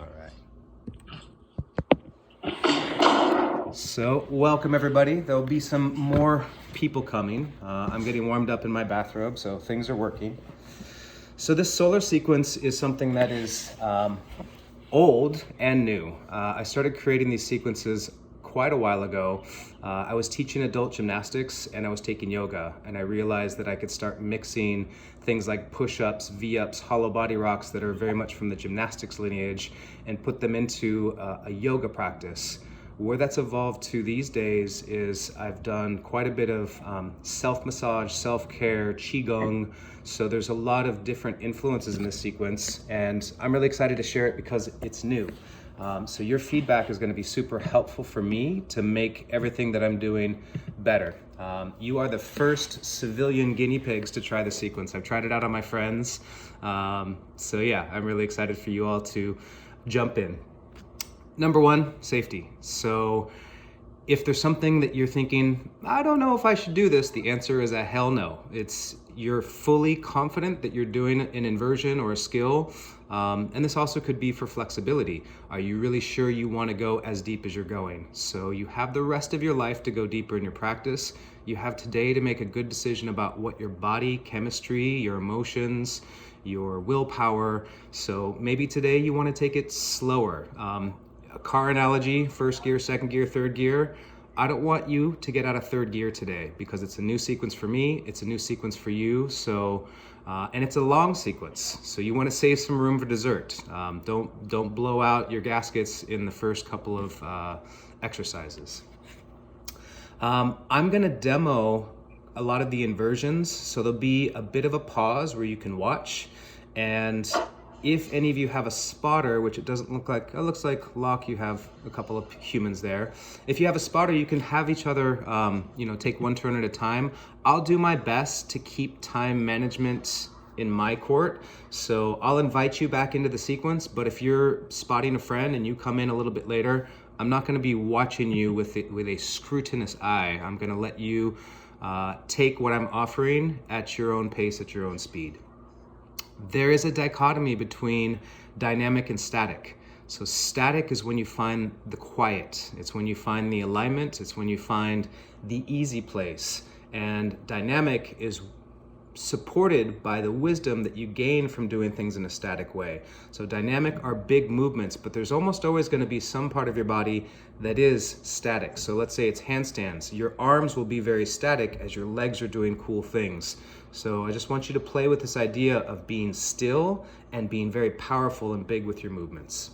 All right. So welcome everybody. There'll be some more people coming. I'm getting warmed up in my bathrobe, so things are working. So this solar sequence is something that is old and new. I started creating these sequences quite a while ago. I was teaching adult gymnastics and I was taking yoga, and I realized that I could start mixing things like push-ups, V-ups, hollow body rocks that are very much from the gymnastics lineage and put them into a yoga practice. Where that's evolved to these days is I've done quite a bit of self-massage, self-care, qigong. So there's a lot of different influences in this sequence, and I'm really excited to share it because it's new. So your feedback is going to be super helpful for me to make everything that I'm doing better. You are the first civilian guinea pigs to try the sequence. I've tried it out on my friends. So yeah, I'm really excited for you all to jump in. Number one, safety. So if there's something that you're thinking, I don't know if I should do this, the answer is a hell no. You're fully confident that you're doing an inversion or a skill. And this also could be for flexibility. Are you really sure you want to go as deep as you're going? So you have the rest of your life to go deeper in your practice. You have today to make a good decision about what your body chemistry, your emotions, your willpower. So maybe today you want to take it slower. A car analogy, first gear, second gear, third gear. I don't want you to get out of third gear today because it's a new sequence for me, it's a new sequence for you, so and it's a long sequence, so you want to save some room for dessert. Don't blow out your gaskets in the first couple of exercises. I'm gonna demo a lot of the inversions, so there'll be a bit of a pause where you can watch, and if any of you have a spotter, which it doesn't look like, it looks like Locke, you have a couple of humans there. If you have a spotter, you can have each other, take one turn at a time. I'll do my best to keep time management in my court. So I'll invite you back into the sequence, but if you're spotting a friend and you come in a little bit later, I'm not gonna be watching you with a scrutinous eye. I'm gonna let you take what I'm offering at your own pace, at your own speed. There is a dichotomy between dynamic and static. So static is when you find the quiet. It's when you find the alignment. It's when you find the easy place. And dynamic is supported by the wisdom that you gain from doing things in a static way. So dynamic are big movements, but there's almost always going to be some part of your body that is static. So let's say it's handstands. Your arms will be very static as your legs are doing cool things. So I just want you to play with this idea of being still and being very powerful and big with your movements.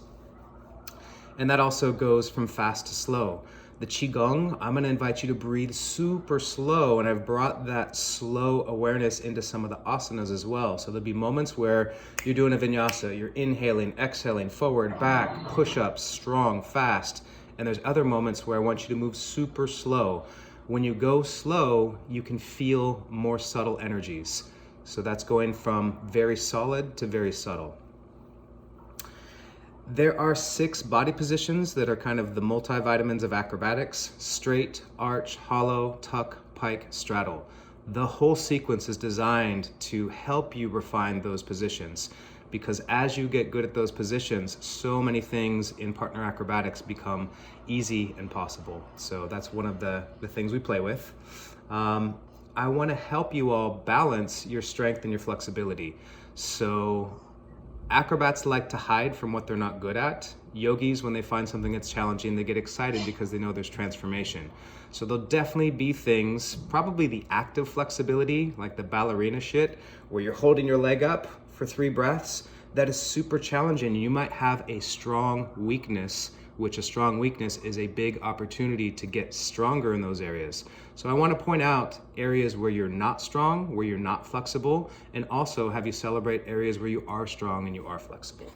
And that also goes from fast to slow. The Qigong, I'm gonna invite you to breathe super slow, and I've brought that slow awareness into some of the asanas as well. So there'll be moments where you're doing a vinyasa, you're inhaling, exhaling, forward, back, push-ups, strong, fast. And there's other moments where I want you to move super slow. When you go slow, you can feel more subtle energies. So that's going from very solid to very subtle. There are 6 body positions that are kind of the multivitamins of acrobatics: straight, arch, hollow, tuck, pike, straddle. The whole sequence is designed to help you refine those positions, because as you get good at those positions, so many things in partner acrobatics become easy and possible. So that's one of the things we play with. I want to help you all balance your strength and your flexibility. So acrobats like to hide from what they're not good at. Yogis, when they find something that's challenging, they get excited because they know there's transformation. So there'll definitely be things, probably the active flexibility, like the ballerina shit, where you're holding your leg up for 3 breaths. That is super challenging. You might have a strong weakness, which a strong weakness is a big opportunity to get stronger in those areas. So I want to point out areas where you're not strong, where you're not flexible, and also have you celebrate areas where you are strong and you are flexible.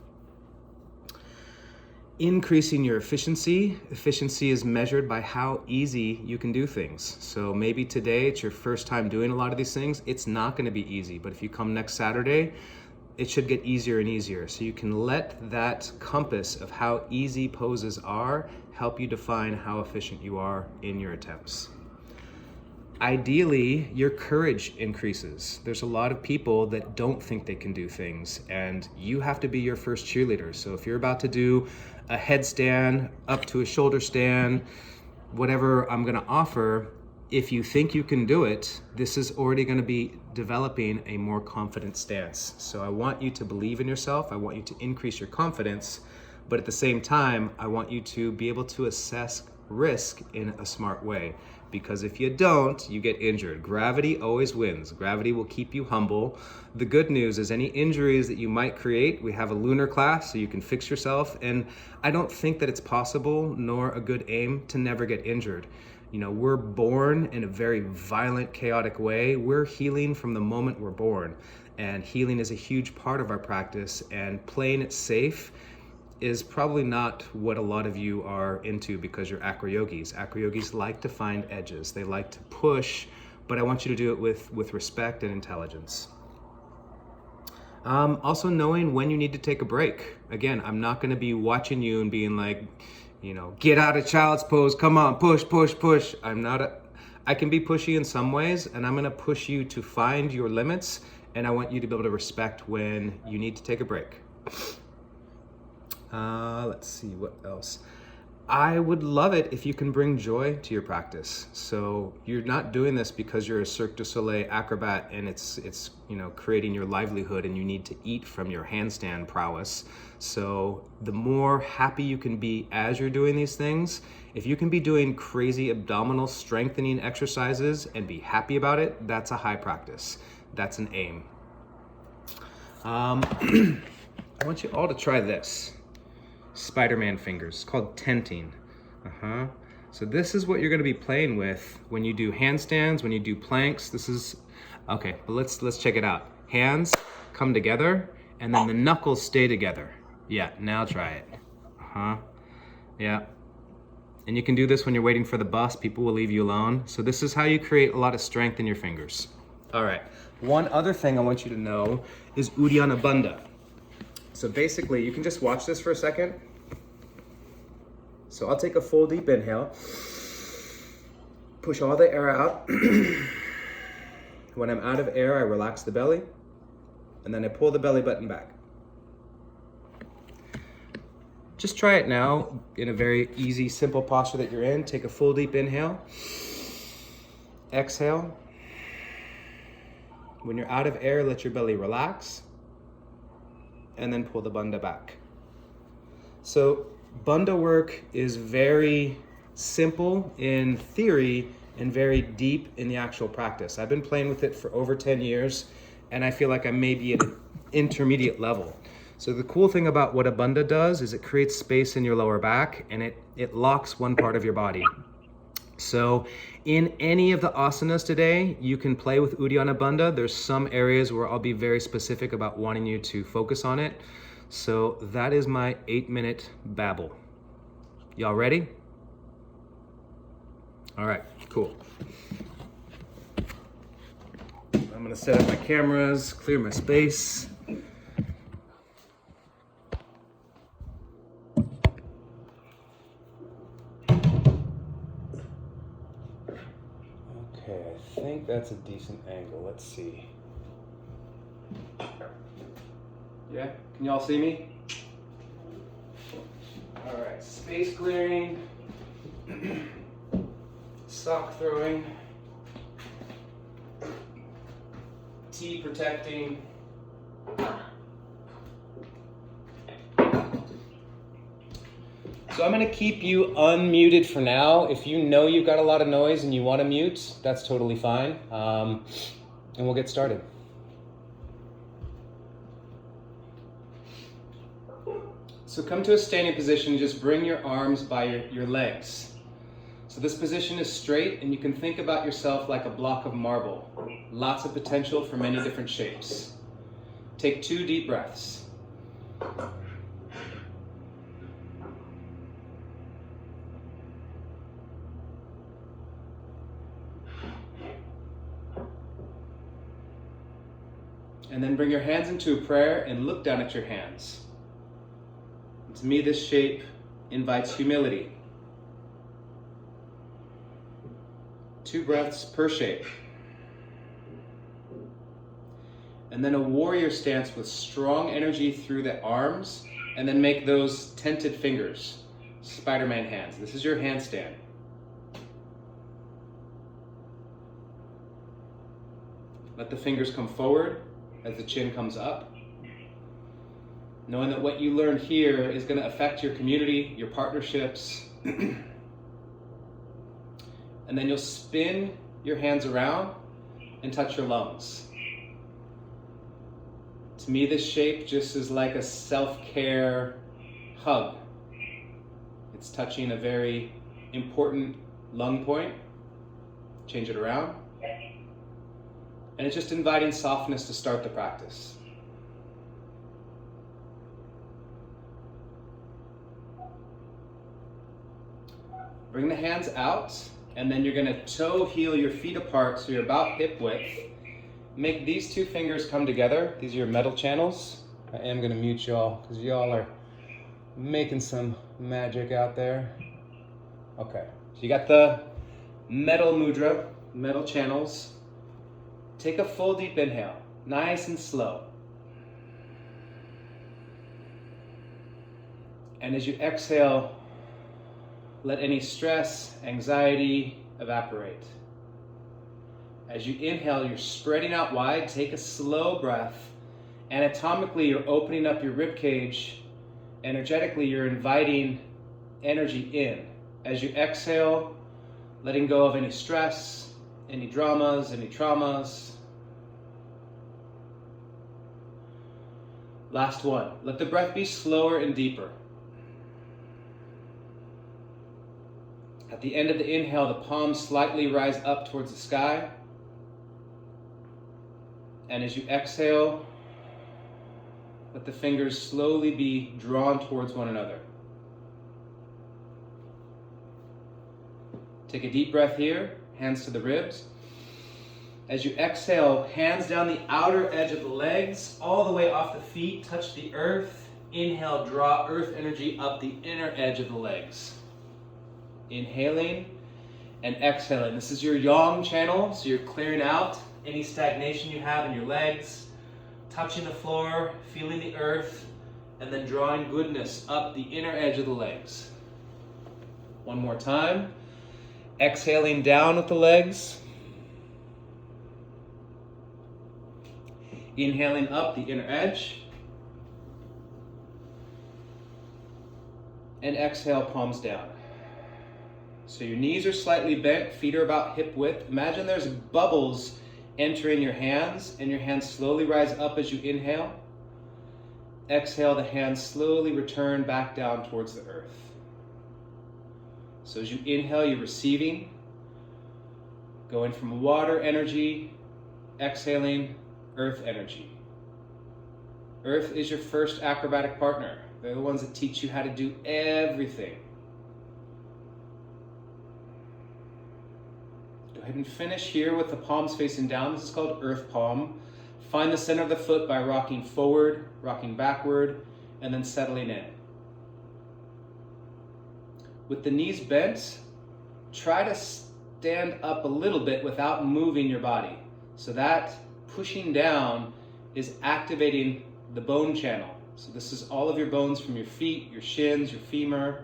Increasing your efficiency. Efficiency is measured by how easy you can do things. So maybe today it's your first time doing a lot of these things. It's not going to be easy, but if you come next Saturday, it should get easier and easier. So you can let that compass of how easy poses are help you define how efficient you are in your attempts. Ideally, your courage increases. There's a lot of people that don't think they can do things, and you have to be your first cheerleader. So if you're about to do a headstand up to a shoulder stand, whatever I'm gonna offer, if you think you can do it, this is already gonna be developing a more confident stance. So I want you to believe in yourself. I want you to increase your confidence, but at the same time, I want you to be able to assess risk in a smart way. Because if you don't, you get injured. Gravity always wins. Gravity will keep you humble. The good news is any injuries that you might create, we have a lunar class so you can fix yourself. And I don't think that it's possible, nor a good aim, to never get injured. You know, we're born in a very violent, chaotic way. We're healing from the moment we're born. And healing is a huge part of our practice, and playing it safe is probably not what a lot of you are into because you're acro-yogis. Acro-yogis like to find edges. They like to push, but I want you to do it with respect and intelligence. Also knowing when you need to take a break. Again, I'm not gonna be watching you and being like, you know, get out of child's pose, come on, push, push, push. I can be pushy in some ways, and I'm gonna push you to find your limits, and I want you to be able to respect when you need to take a break. Let's see, what else? I would love it if you can bring joy to your practice. So you're not doing this because you're a Cirque du Soleil acrobat and it's you know, creating your livelihood and you need to eat from your handstand prowess. So the more happy you can be as you're doing these things, if you can be doing crazy abdominal strengthening exercises and be happy about it, that's a high practice. That's an aim. I want you all to try this. Spider-Man fingers. It's called tenting. So this is what you're going to be playing with when you do handstands, when you do planks. This is okay, but let's check it out. Hands come together and then the knuckles stay together. Yeah, now try it. Yeah. And you can do this when you're waiting for the bus. People will leave you alone. So this is how you create a lot of strength in your fingers. All right. One other thing I want you to know is Uddiyana Bandha. So basically, you can just watch this for a second. So I'll take a full deep inhale, push all the air out. When I'm out of air, I relax the belly, and then I pull the belly button back. Just try it now in a very easy, simple posture that you're in. Take a full deep inhale, exhale. When you're out of air, let your belly relax, and then pull the bandha back. So bandha work is very simple in theory and very deep in the actual practice. I've been playing with it for over 10 years, and I feel like I may be at an intermediate level. So the cool thing about what a bandha does is it creates space in your lower back, and it locks one part of your body. So in any of the asanas today, you can play with Uddiyana Bandha. There's some areas where I'll be very specific about wanting you to focus on it. So that is my 8-minute babble. Y'all ready? All right, cool. I'm gonna set up my cameras, clear my space. Okay, I think that's a decent angle. Let's see. Yeah, can y'all see me? All right, space clearing, sock throwing, tee protecting. So I'm gonna keep you unmuted for now. If you know you've got a lot of noise and you wanna mute, that's totally fine. And we'll get started. So come to a standing position, just bring your arms by your legs. So this position is straight, and you can think about yourself like a block of marble. Lots of potential for many different shapes. Take 2 deep breaths. And then bring your hands into a prayer and look down at your hands. To me, this shape invites humility. 2 breaths per shape. And then a warrior stance with strong energy through the arms, and then make those tented fingers, Spider-Man hands. This is your handstand. Let the fingers come forward as the chin comes up. Knowing that what you learned here is going to affect your community, your partnerships. And then you'll spin your hands around and touch your lungs. To me, this shape just is like a self-care hug. It's touching a very important lung point. Change it around. And it's just inviting softness to start the practice. Bring the hands out, and then you're going to toe heel your feet apart so you're about hip width. Make these 2 fingers come together. These are your metal channels. I am going to mute y'all because y'all are making some magic out there. Okay, so you got the metal mudra, metal channels. Take a full deep inhale, nice and slow. And as you exhale, let any stress, anxiety evaporate. As you inhale, you're spreading out wide. Take a slow breath. Anatomically, you're opening up your rib cage. Energetically, you're inviting energy in. As you exhale, letting go of any stress, any dramas, any traumas. Last one. Let the breath be slower and deeper. At the end of the inhale, the palms slightly rise up towards the sky. And as you exhale, let the fingers slowly be drawn towards one another. Take a deep breath here, hands to the ribs. As you exhale, hands down the outer edge of the legs, all the way off the feet, touch the earth. Inhale, draw earth energy up the inner edge of the legs. Inhaling and exhaling. This is your yang channel, so you're clearing out any stagnation you have in your legs, touching the floor, feeling the earth, and then drawing goodness up the inner edge of the legs. One more time. Exhaling down with the legs. Inhaling up the inner edge. And exhale, palms down. So your knees are slightly bent, feet are about hip width. Imagine there's bubbles entering your hands, and your hands slowly rise up as you inhale. Exhale, the hands slowly return back down towards the earth. So as you inhale, you're receiving, going from water energy, exhaling, earth energy. Earth is your first acrobatic partner. They're the ones that teach you how to do everything. Go ahead and finish here with the palms facing down. This is called earth palm. Find the center of the foot by rocking forward, rocking backward, and then settling in. With the knees bent, try to stand up a little bit without moving your body. So that pushing down is activating the bone channel. So this is all of your bones from your feet, your shins, your femur,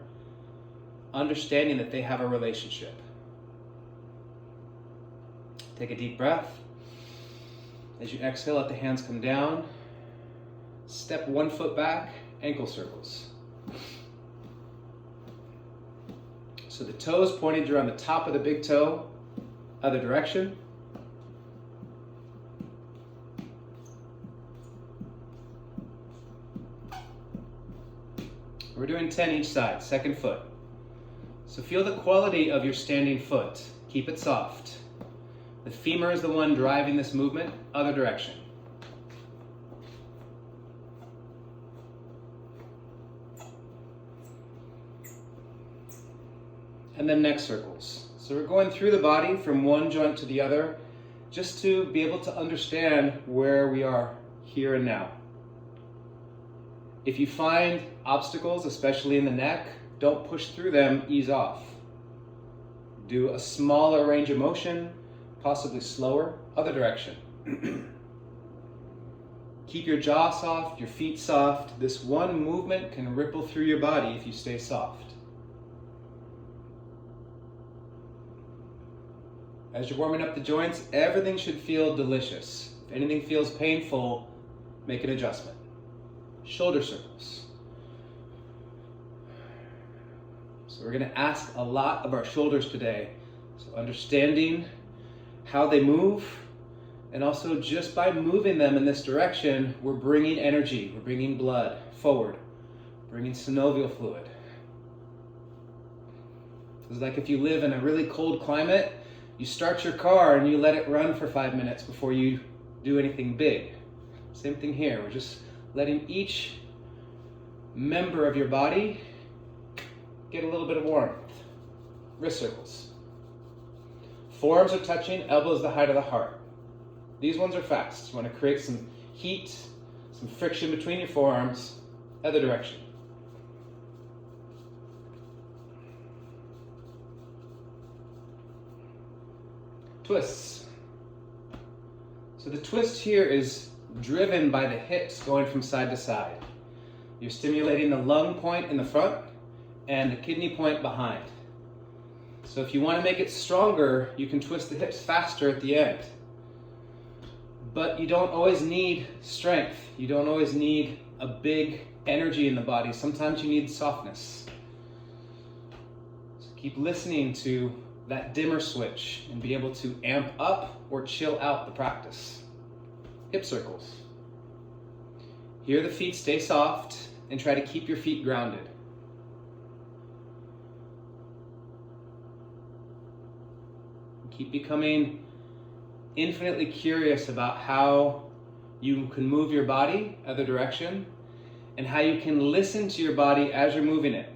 understanding that they have a relationship. Take a deep breath. As you exhale, let the hands come down. Step one foot back, ankle circles. So the toes pointed around the top of the big toe, other direction. We're doing 10 each side, second foot. So feel the quality of your standing foot. Keep it soft. The femur is the one driving this movement, other direction. And then neck circles. So we're going through the body from one joint to the other, just to be able to understand where we are here and now. If you find obstacles, especially in the neck, don't push through them, ease off. Do a smaller range of motion, possibly slower. Other direction. Keep your jaw soft, your feet soft. This one movement can ripple through your body if you stay soft. As you're warming up the joints, everything should feel delicious. If anything feels painful, make an adjustment. Shoulder circles. So we're going to ask a lot of our shoulders today. So understanding how they move, and also just by moving them in this direction, we're bringing energy, we're bringing blood forward, bringing synovial fluid. It's like if you live in a really cold climate, you start your car and you let it run for 5 minutes before you do anything big. Same thing here, we're just letting each member of your body get a little bit of warmth. Wrist circles. Forearms are touching, elbows the height of the heart. These ones are fast. You want to create some heat, some friction between your forearms. Other direction. Twists. So the twist here is driven by the hips going from side to side. You're stimulating the lung point in the front and the kidney point behind. So if you want to make it stronger, you can twist the hips faster at the end. But you don't always need strength. You don't always need a big energy in the body. Sometimes you need softness. So keep listening to that dimmer switch and be able to amp up or chill out the practice. Hip circles. Here the feet stay soft and try to keep your feet grounded. Keep becoming infinitely curious about how you can move your body other direction and how you can listen to your body as you're moving it.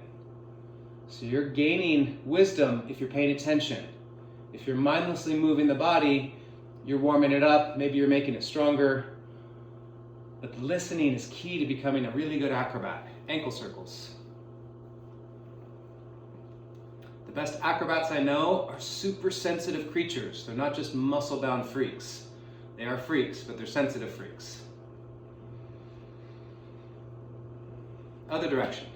So you're gaining wisdom if you're paying attention. If you're mindlessly moving the body, you're warming it up, maybe you're making it stronger. But listening is key to becoming a really good acrobat. Ankle circles. The best acrobats I know are super sensitive creatures. They're not just muscle-bound freaks. They are freaks, but they're sensitive freaks. Other direction.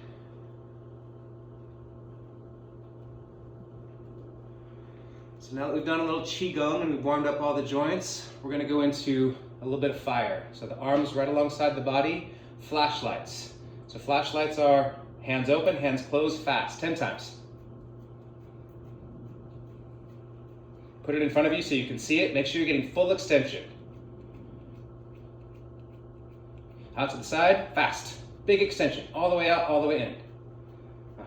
So now that we've done a little qigong and we've warmed up all the joints, we're going to go into a little bit of fire. So the arms right alongside the body, flashlights. So flashlights are hands open, hands closed, fast, 10 times. Put it in front of you so you can see it. Make sure you're getting full extension. Out to the side, fast. Big extension, all the way out, all the way in.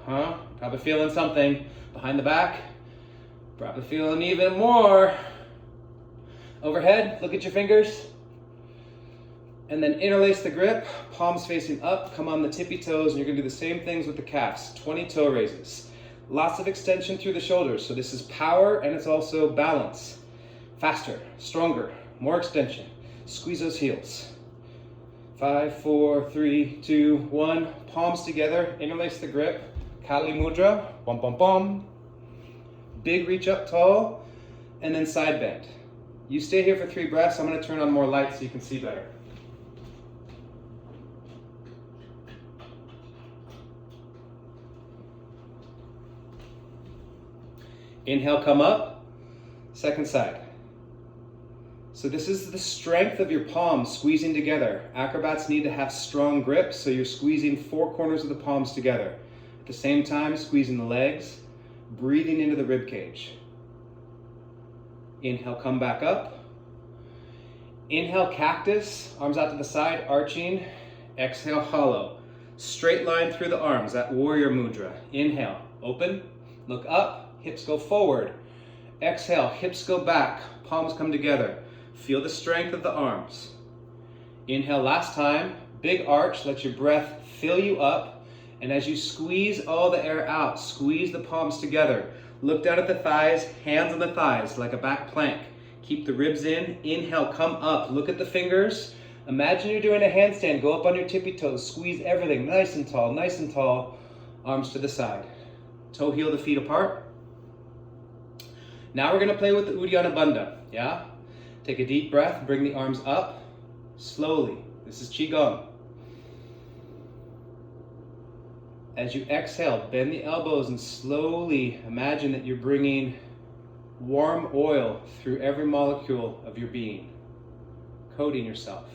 Probably feeling something behind the back. Probably feeling even more. Overhead, look at your fingers. And then interlace the grip, palms facing up, come on the tippy toes, and you're gonna do the same things with the calves. 20 toe raises. Lots of extension through the shoulders. So this is power and it's also balance. Faster, stronger, more extension. Squeeze those heels. 5, 4, 3, 2, 1. Palms together, interlace the grip. Kali Mudra, bum bum bum. Big reach up tall, and then side bend. You stay here for 3 breaths. I'm gonna turn on more light so you can see better. Inhale, come up, second side. So this is the strength of your palms squeezing together. Acrobats need to have strong grips, so you're squeezing 4 corners of the palms together. At the same time, squeezing the legs, breathing into the rib cage. Inhale, come back up. Inhale, cactus, arms out to the side, arching. Exhale, hollow. Straight line through the arms, that warrior mudra. Inhale, open, look up. Hips go forward. Exhale, hips go back, palms come together. Feel the strength of the arms. Inhale, last time, big arch, let your breath fill you up. And as you squeeze all the air out, squeeze the palms together. Look down at the thighs, hands on the thighs like a back plank. Keep the ribs in. Inhale, come up, look at the fingers. Imagine you're doing a handstand, go up on your tippy toes, squeeze everything nice and tall, arms to the side. Toe heel the feet apart. Now we're gonna play with the Uddiyana Bandha, yeah? Take a deep breath, bring the arms up, slowly. This is Qigong. As you exhale, bend the elbows and slowly imagine that you're bringing warm oil through every molecule of your being, coating yourself.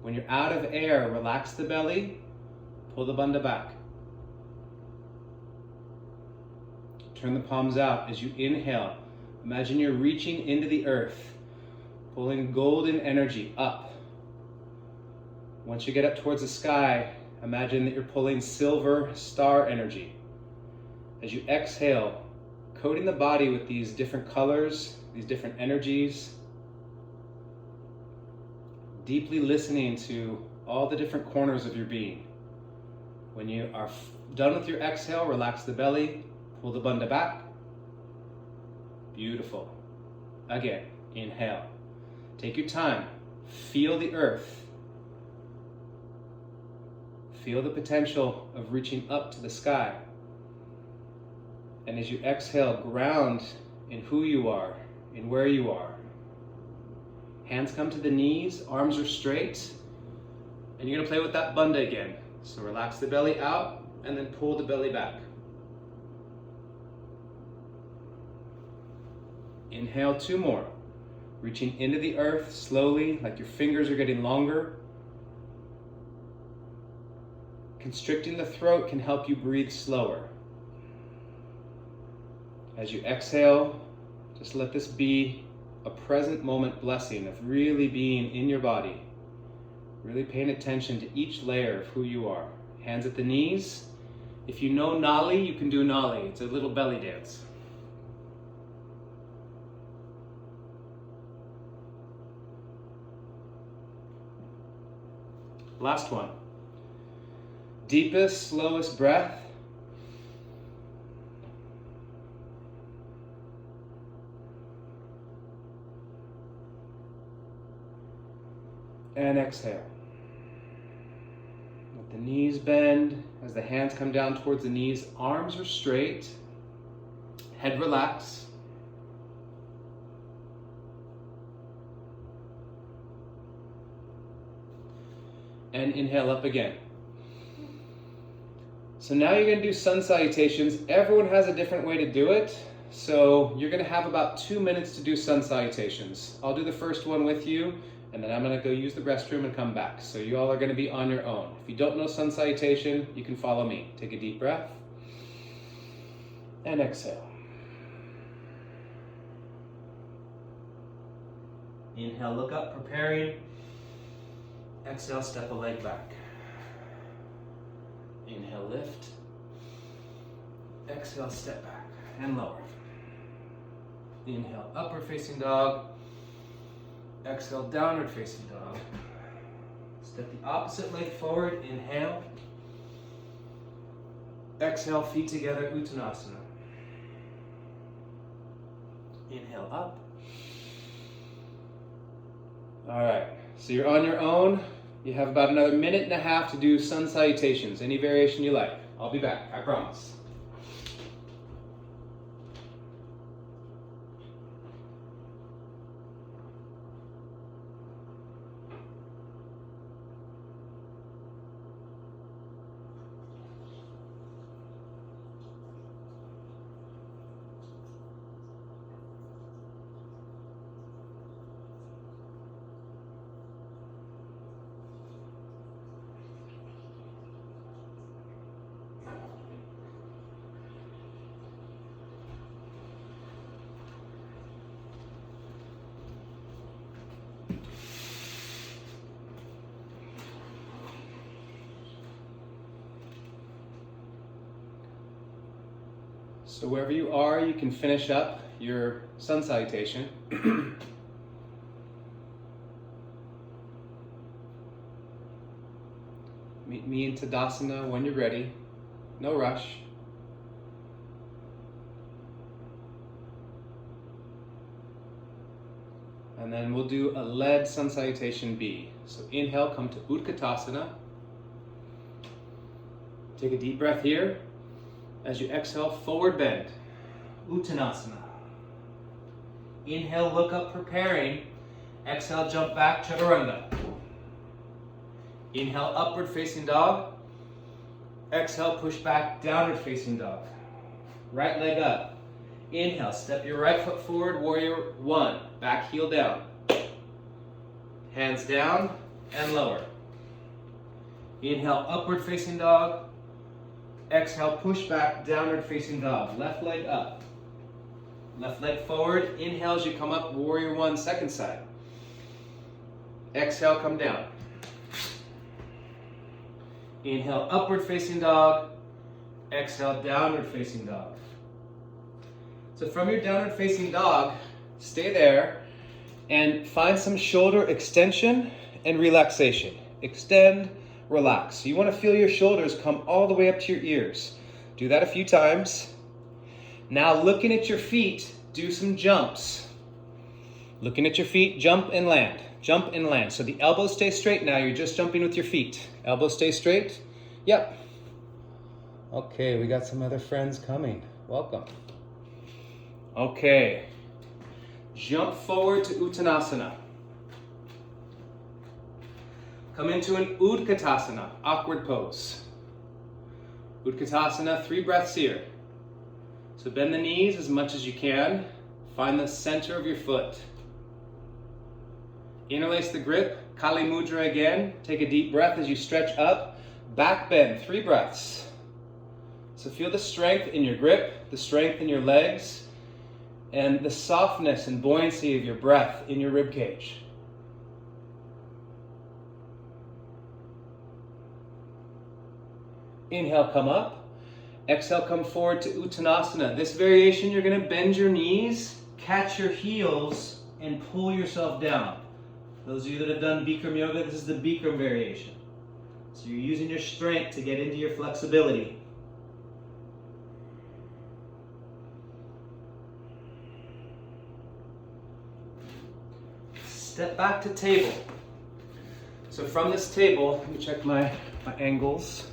When you're out of air, relax the belly, pull the bandha back. Turn the palms out as you inhale. Imagine you're reaching into the earth, pulling golden energy up. Once you get up towards the sky, imagine that you're pulling silver star energy. As you exhale, coating the body with these different colors, these different energies, deeply listening to all the different corners of your being. When you are done with your exhale, relax the belly, pull the bandha back. Beautiful. Again, inhale. Take your time. Feel the earth. Feel the potential of reaching up to the sky. And as you exhale, ground in who you are, in where you are. Hands come to the knees, arms are straight. And you're gonna play with that bandha again. So relax the belly out and then pull the belly back. Inhale 2 more. Reaching into the earth slowly, like your fingers are getting longer. Constricting the throat can help you breathe slower. As you exhale, just let this be a present moment blessing of really being in your body, really paying attention to each layer of who you are. Hands at the knees. If you know Nali, you can do Nali. It's a little belly dance. Last one. Deepest, slowest breath. And exhale. Let the knees bend as the hands come down towards the knees. Arms are straight. Head relax. And inhale up again. So now you're going to do sun salutations. Everyone has a different way to do it. So you're going to have about 2 minutes to do sun salutations. I'll do the first one with you, and then I'm going to go use the restroom and come back. So you all are going to be on your own. If you don't know sun salutation, you can follow me. Take a deep breath. And exhale. Inhale, look up, preparing. Exhale, step a leg back. Inhale, lift. Exhale, step back and lower. Inhale, upward facing dog. Exhale, downward facing dog. Step the opposite leg forward. Inhale. Exhale, feet together, Uttanasana. Inhale, up. All right, so you're on your own. You have about another 1.5 minutes to do sun salutations, any variation you like. I'll be back, I promise. So wherever you are, you can finish up your sun salutation. Meet me in Tadasana when you're ready. No rush. And then we'll do a led sun salutation B. So inhale, come to Utkatasana. Take a deep breath here. As you exhale, forward bend. Uttanasana. Inhale, look up, preparing. Exhale, jump back, chaturanga. Inhale, upward facing dog. Exhale, push back, downward facing dog. Right leg up. Inhale, step your right foot forward, warrior one. Back heel down. Hands down and lower. Inhale, upward facing dog. Exhale, push back, downward facing dog. Left leg up. Left leg forward. Inhale as you come up, warrior one, second side. Exhale, come down. Inhale, upward facing dog. Exhale, downward facing dog. So from your downward facing dog, stay there and find some shoulder extension and relaxation. Extend, relax. So you want to feel your shoulders come all the way up to your ears. Do that a few times. Now looking at your feet, do some jumps. Looking at your feet, jump and land. Jump and land. So the elbows stay straight now. You're just jumping with your feet. Elbows stay straight. Yep. Okay, we got some other friends coming. Welcome. Okay. Jump forward to Uttanasana. Come into an Udkatasana, awkward pose. Udkatasana, 3 breaths here. So bend the knees as much as you can. Find the center of your foot. Interlace the grip, Kali Mudra again. Take a deep breath as you stretch up. Back bend, 3 breaths. So feel the strength in your grip, the strength in your legs, and the softness and buoyancy of your breath in your rib cage. Inhale, come up. Exhale, come forward to Uttanasana. This variation, you're going to bend your knees, catch your heels, and pull yourself down. Those of you that have done Bikram yoga, this is the Bikram variation. So you're using your strength to get into your flexibility. Step back to table. So from this table, let me check my angles.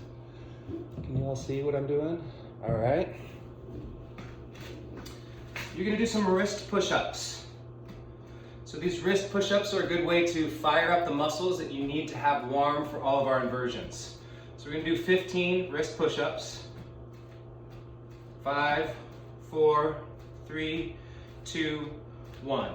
Can you all see what I'm doing? All right. You're going to do some wrist push-ups. So these wrist push-ups are a good way to fire up the muscles that you need to have warm for all of our inversions. So we're going to do 15 wrist push-ups. 5, 4, 3, 2, 1.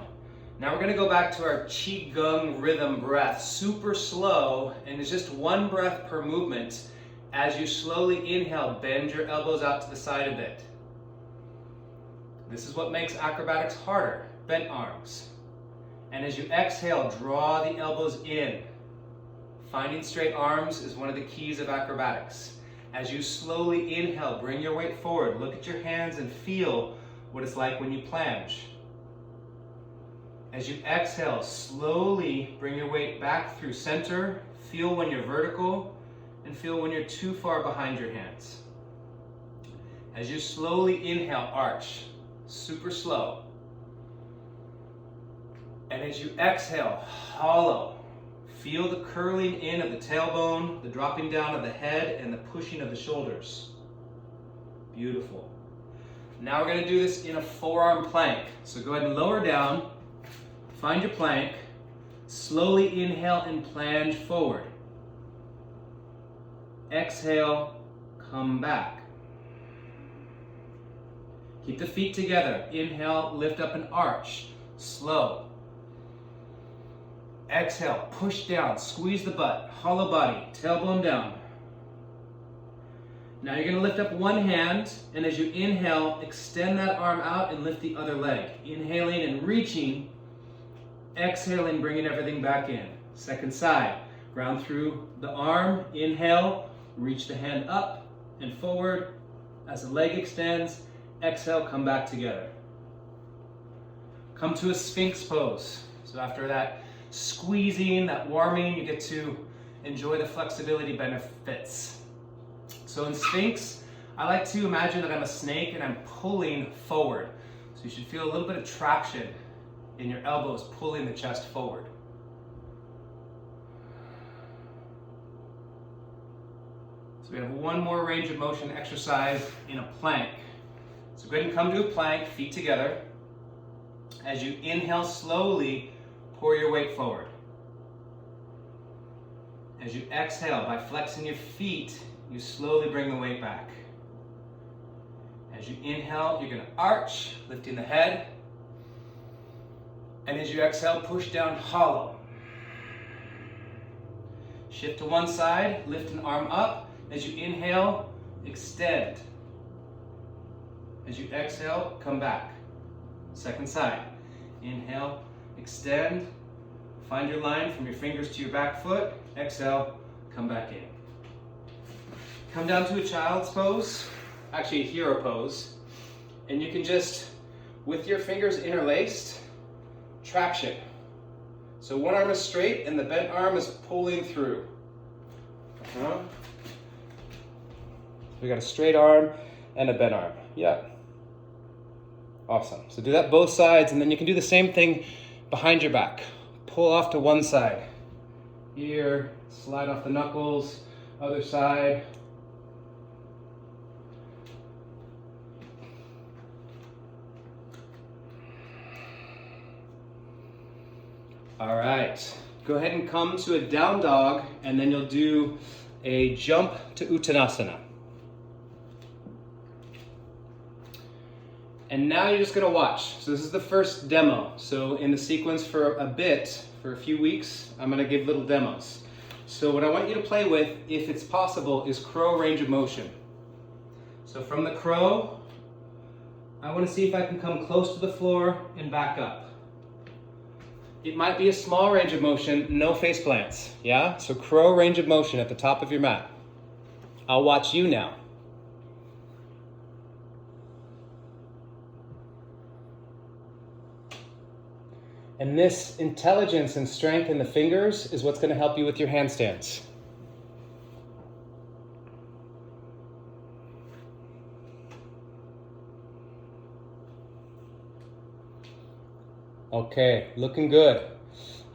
Now we're going to go back to our Qigong rhythm breath, super slow, and it's just 1 breath per movement. As you slowly inhale, bend your elbows out to the side a bit. This is what makes acrobatics harder, bent arms. And as you exhale, draw the elbows in. Finding straight arms is one of the keys of acrobatics. As you slowly inhale, bring your weight forward. Look at your hands and feel what it's like when you planche. As you exhale, slowly bring your weight back through center. Feel when you're vertical and feel when you're too far behind your hands. As you slowly inhale, arch, super slow. And as you exhale, hollow. Feel the curling in of the tailbone, the dropping down of the head, and the pushing of the shoulders. Beautiful. Now we're going to do this in a forearm plank. So go ahead and lower down, find your plank, slowly inhale and plunge forward. Exhale, come back. Keep the feet together. Inhale, lift up and arch. Slow. Exhale, push down, squeeze the butt, hollow body, tailbone down. Now you're going to lift up one hand, and as you inhale, extend that arm out and lift the other leg. Inhaling and reaching, exhaling, bringing everything back in. Second side, ground through the arm, inhale, reach the hand up and forward. As the leg extends, exhale, come back together. Come to a Sphinx pose. So after that squeezing, that warming, you get to enjoy the flexibility benefits. So in Sphinx, I like to imagine that I'm a snake and I'm pulling forward. So you should feel a little bit of traction in your elbows, pulling the chest forward. So we have one more range of motion exercise in a plank. So go ahead and come to a plank, feet together. As you inhale slowly, pour your weight forward. As you exhale, by flexing your feet, you slowly bring the weight back. As you inhale, you're going to arch, lifting the head. And as you exhale, push down hollow. Shift to one side, lift an arm up. As you inhale, extend. As you exhale, come back. Second side. Inhale, extend. Find your line from your fingers to your back foot. Exhale, come back in. Come down to a child's pose, actually a hero pose. And you can just, with your fingers interlaced, traction. So one arm is straight and the bent arm is pulling through. We got a straight arm and a bent arm. Yeah. Awesome. So do that both sides, and then you can do the same thing behind your back. Pull off to one side. Here, slide off the knuckles, other side. All right, go ahead and come to a down dog, and then you'll do a jump to Uttanasana. And now you're just gonna watch. So this is the first demo. So in the sequence for a bit, for a few weeks, I'm gonna give little demos. So what I want you to play with, if it's possible, is crow range of motion. So from the crow, I wanna see if I can come close to the floor and back up. It might be a small range of motion, no face plants, yeah? So crow range of motion at the top of your mat. I'll watch you now. And this intelligence and strength in the fingers is what's going to help you with your handstands. Okay, looking good.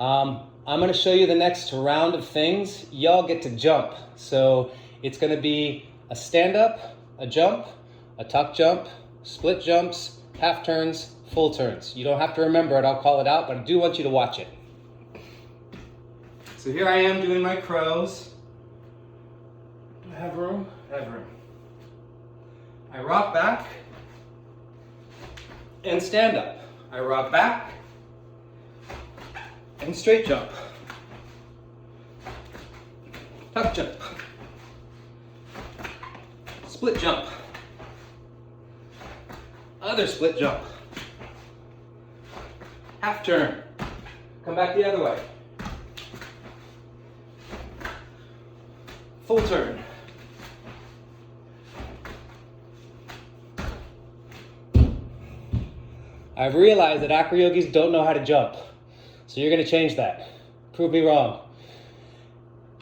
I'm going to show you the next round of things. Y'all get to jump. So it's going to be a stand-up, a jump, a tuck jump, split jumps, half turns, full turns. You don't have to remember it, I'll call it out, but I do want you to watch it. So here I am doing my crows. Do I have room? I have room. I rock back and stand up. I rock back and straight jump. Tuck jump. Split jump. Other split jump. Half turn. Come back the other way. Full turn. I've realized that acro yogis don't know how to jump. So you're going to change that. Prove me wrong.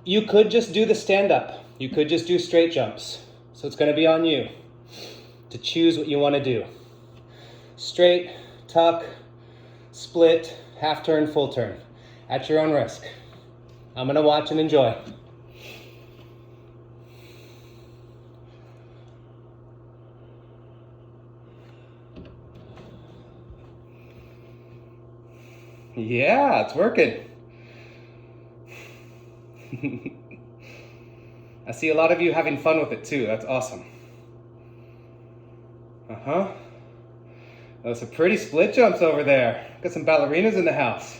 You could just do the stand-up. You could just do straight jumps. So it's going to be on you to choose what you want to do. Straight, tuck, split, half turn, full turn. At your own risk. I'm going to watch and enjoy. Yeah, it's working. I see a lot of you having fun with it too. That's awesome. Those are pretty split jumps over there. Got some ballerinas in the house.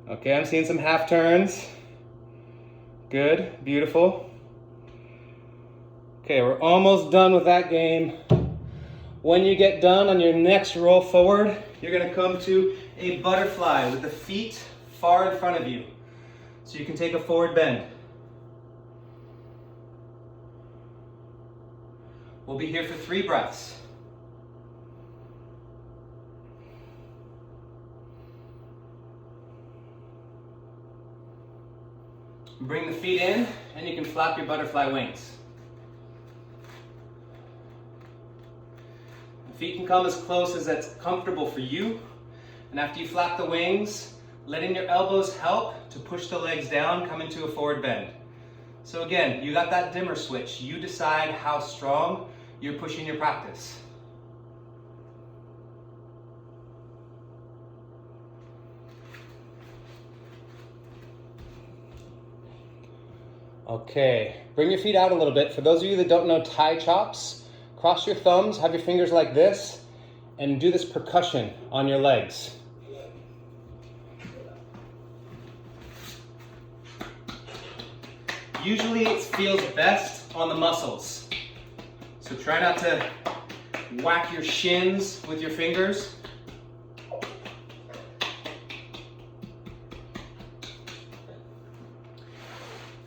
Okay, I'm seeing some half turns. Good, beautiful. Okay, we're almost done with that game. When you get done on your next roll forward, you're gonna come to a butterfly with the feet far in front of you. So you can take a forward bend. We'll be here for 3 breaths. Bring the feet in, and you can flap your butterfly wings. The feet can come as close as that's comfortable for you. And after you flap the wings, letting your elbows help to push the legs down, come into a forward bend. So again, you got that dimmer switch. You decide how strong you're pushing your practice. Okay, bring your feet out a little bit. For those of you that don't know Thai chops, cross your thumbs, have your fingers like this, and do this percussion on your legs. Usually it feels best on the muscles. So try not to whack your shins with your fingers.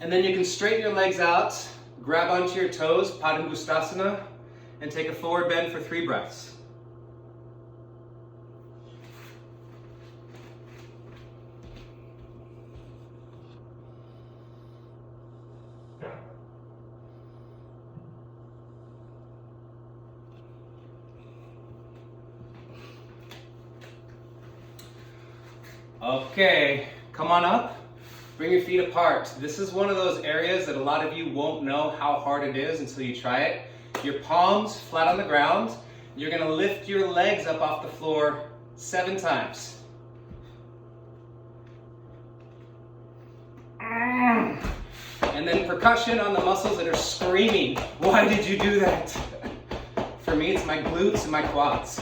And then you can straighten your legs out, grab onto your toes, Padangustasana, and take a forward bend for 3 breaths. Okay, come on up. Bring your feet apart. This is one of those areas that a lot of you won't know how hard it is until you try it. Your palms flat on the ground. You're going to lift your legs up off the floor 7 times. And then percussion on the muscles that are screaming. Why did you do that? For me, it's my glutes and my quads.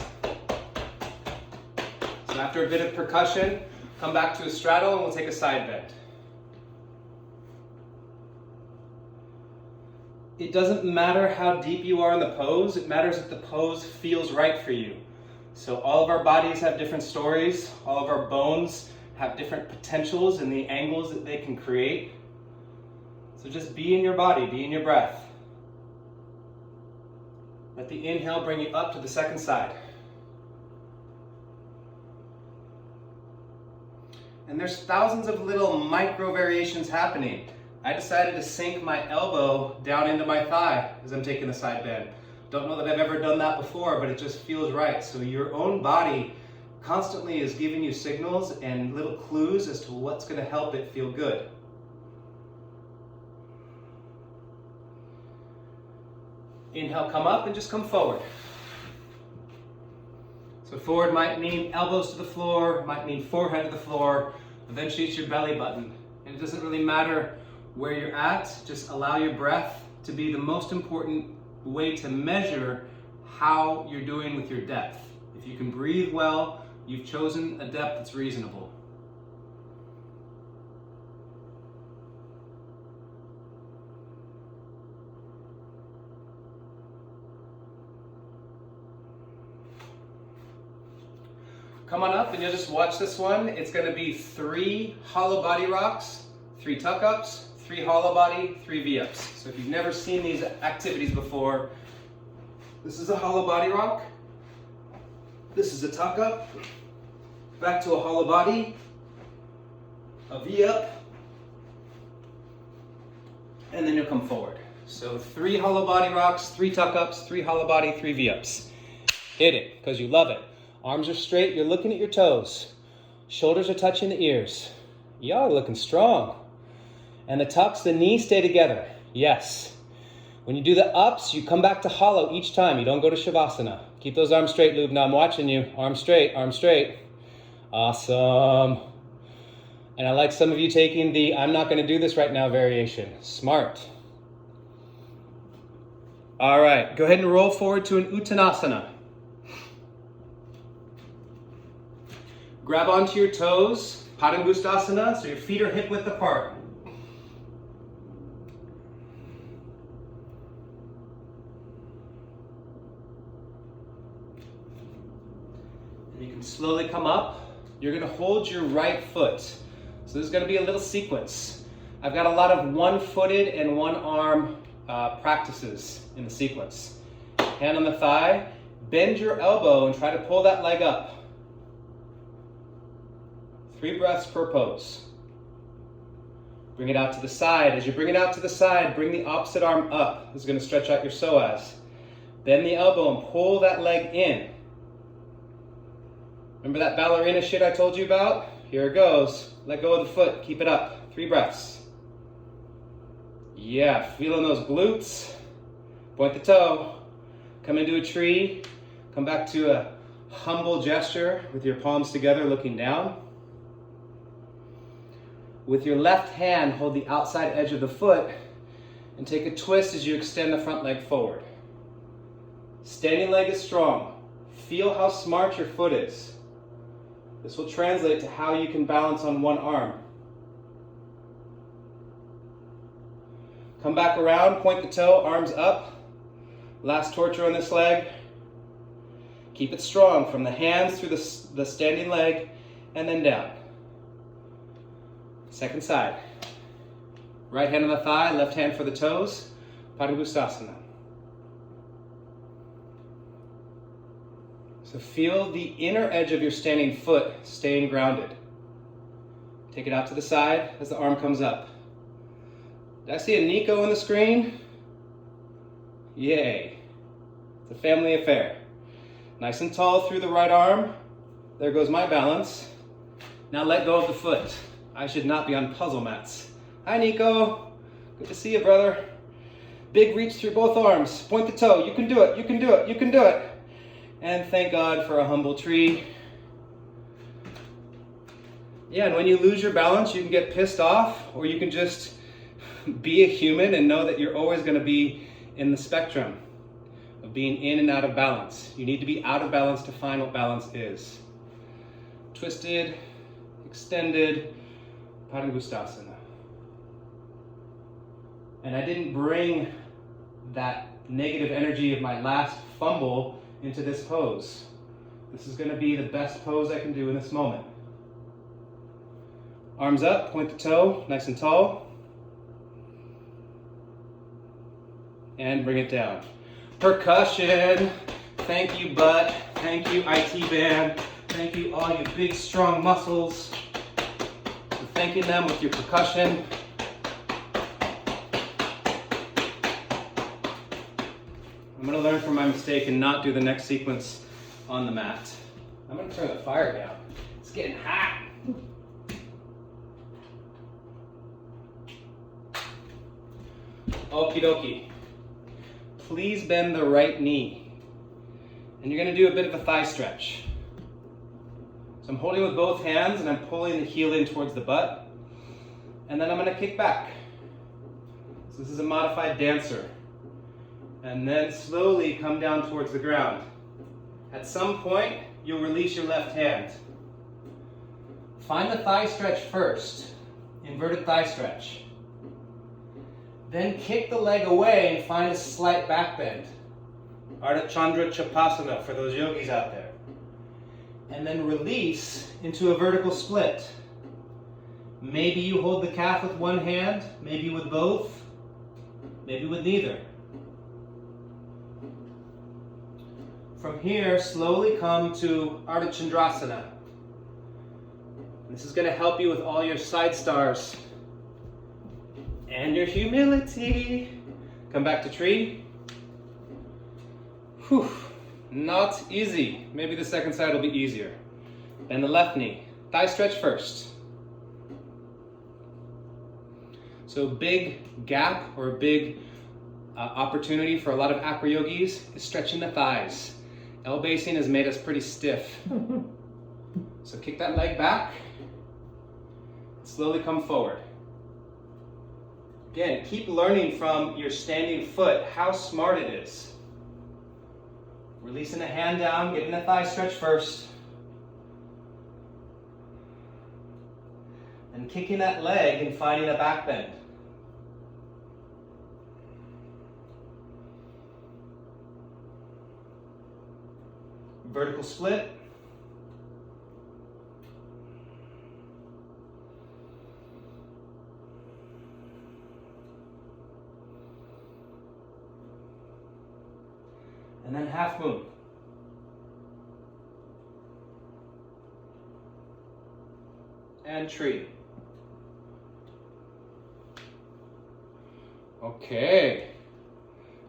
So after a bit of percussion, come back to a straddle and we'll take a side bend. It doesn't matter how deep you are in the pose, it matters if the pose feels right for you. So all of our bodies have different stories, all of our bones have different potentials and the angles that they can create. So just be in your body, be in your breath. Let the inhale bring you up to the second side. And there's thousands of little micro variations happening. I decided to sink my elbow down into my thigh as I'm taking a side bend. Don't know that I've ever done that before, but it just feels right. So your own body constantly is giving you signals and little clues as to what's going to help it feel good. Inhale, come up and just come forward. So forward might mean elbows to the floor, might mean forehead to the floor, eventually it's your belly button. And it doesn't really matter where you're at, just allow your breath to be the most important way to measure how you're doing with your depth. If you can breathe well, you've chosen a depth that's reasonable. Come on up and you'll just watch this one. It's going to be 3 hollow body rocks, 3 tuck-ups, 3 hollow body, 3 V-ups. So if you've never seen these activities before, this is a hollow body rock. This is a tuck-up. Back to a hollow body, a V-up, and then you'll come forward. So 3 hollow body rocks, 3 tuck-ups, 3 hollow body, 3 V-ups. Hit it, because you love it. Arms are straight, you're looking at your toes. Shoulders are touching the ears. Y'all are looking strong. And the tucks, the knees stay together. Yes. When you do the ups, you come back to hollow each time. You don't go to Shavasana. Keep those arms straight, Lube. Now I'm watching you. Arms straight, arms straight. Awesome. And I like some of you taking the I'm not going to do this right now variation. Smart. All right, go ahead and roll forward to an Uttanasana. Grab onto your toes, Padangustasana, so your feet are hip width apart. And you can slowly come up. You're going to hold your right foot. So this is going to be a little sequence. I've got a lot of one-footed and one-arm practices in the sequence. Hand on the thigh, bend your elbow and try to pull that leg up. 3 breaths per pose. Bring it out to the side. As you bring it out to the side, bring the opposite arm up. This is going to stretch out your psoas. Bend the elbow and pull that leg in. Remember that ballerina shit I told you about? Here it goes. Let go of the foot. Keep it up. 3 breaths. Yeah, feeling those glutes. Point the toe. Come into a tree. Come back to a humble gesture with your palms together looking down. With your left hand, hold the outside edge of the foot And take a twist as you extend the front leg forward. Standing leg is strong. Feel how smart your foot is. This will translate to how you can balance on one arm. Come back around, point the toe, arms up. Last torture on this leg. Keep it strong from the hands through the standing leg and then down. Second side. Right hand on the thigh, left hand for the toes. Padangustasana. So feel the inner edge of your standing foot staying grounded. Take it out to the side as the arm comes up. Did I see a Nico on the screen? Yay. It's a family affair. Nice and tall through the right arm. There goes my balance. Now let go of the foot. I should not be on puzzle mats. Hi, Nico. Good to see you, brother. Big reach through both arms. Point the toe. You can do it. You can do it. You can do it. And thank God for a humble tree. Yeah, and when you lose your balance, you can get pissed off, or you can just be a human and know that you're always going to be in the spectrum of being in and out of balance. You need to be out of balance to find what balance is. Twisted, extended, Padangustasana. And I didn't bring that negative energy of my last fumble into this pose. This is going to be the best pose I can do in this moment. Arms up, point the toe, nice and tall. And bring it down. Percussion. Thank you, butt. Thank you, IT band. Thank you, all you big, strong muscles. We're thanking them with your percussion. I'm going to learn from my mistake and not do the next sequence on the mat. I'm going to turn the fire down. It's getting hot. Okie dokie. Please bend the right knee. And you're going to do a bit of a thigh stretch. So I'm holding with both hands and I'm pulling the heel in towards the butt. And then I'm going to kick back. So this is a modified dancer. And then slowly come down towards the ground. At some point, you'll release your left hand. Find the thigh stretch first. Inverted thigh stretch. Then kick the leg away and find a slight back bend. Ardha Chandra Chapasana for those yogis out there. And then release into a vertical split. Maybe you hold the calf with one hand, maybe with both, maybe with neither. From here, slowly come to Ardha Chandrasana. This is going to help you with all your side stars and your humility. Come back to tree. Whew, not easy. Maybe the second side will be easier. Bend the left knee. Thigh stretch first. So big gap or big opportunity for a lot of acro yogis is stretching the thighs. L-basing has made us pretty stiff. So kick that leg back. Slowly come forward. Again, keep learning from your standing foot how smart it is. Releasing the hand down, getting the thigh stretch first. And kicking that leg and finding a back bend. Vertical split. And then half moon. And tree. Okay.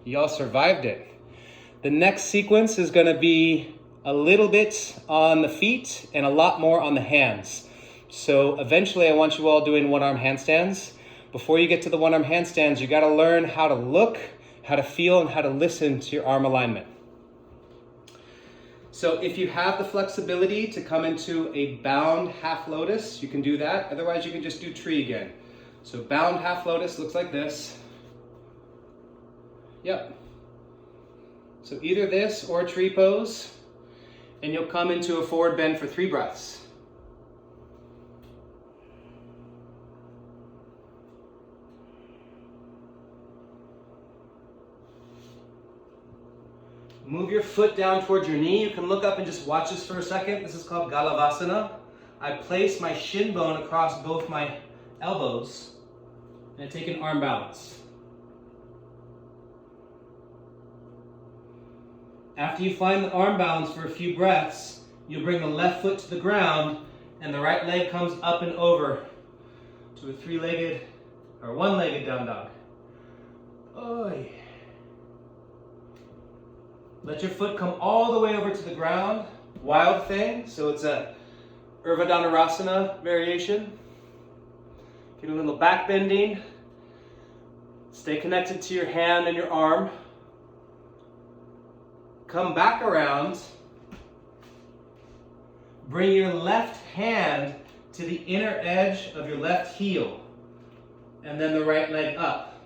Y'all survived it. The next sequence is going to be a little bit on the feet and a lot more on the hands. So eventually I want you all doing one-arm handstands. Before you get to the one-arm handstands, you got to learn how to look, how to feel, and how to listen to your arm alignment. So if you have the flexibility to come into a bound half lotus, you can do that. Otherwise, you can just do tree again. So bound half lotus looks like this. Yep. So either this or a tree pose, and you'll come into a forward bend for 3 breaths. Move your foot down towards your knee. You can look up and just watch this for a second. This is called Galavasana. I place my shin bone across both my elbows, and I take an arm balance. After you find the arm balance for a few breaths, you'll bring the left foot to the ground, and the right leg comes up and over to a 3-legged or 1-legged down dog. Oy. Let your foot come all the way over to the ground. Wild thing. So it's a Urdhva Dhanurasana variation. Get a little back bending. Stay connected to your hand and your arm. Come back around. Bring your left hand to the inner edge of your left heel. And then the right leg up.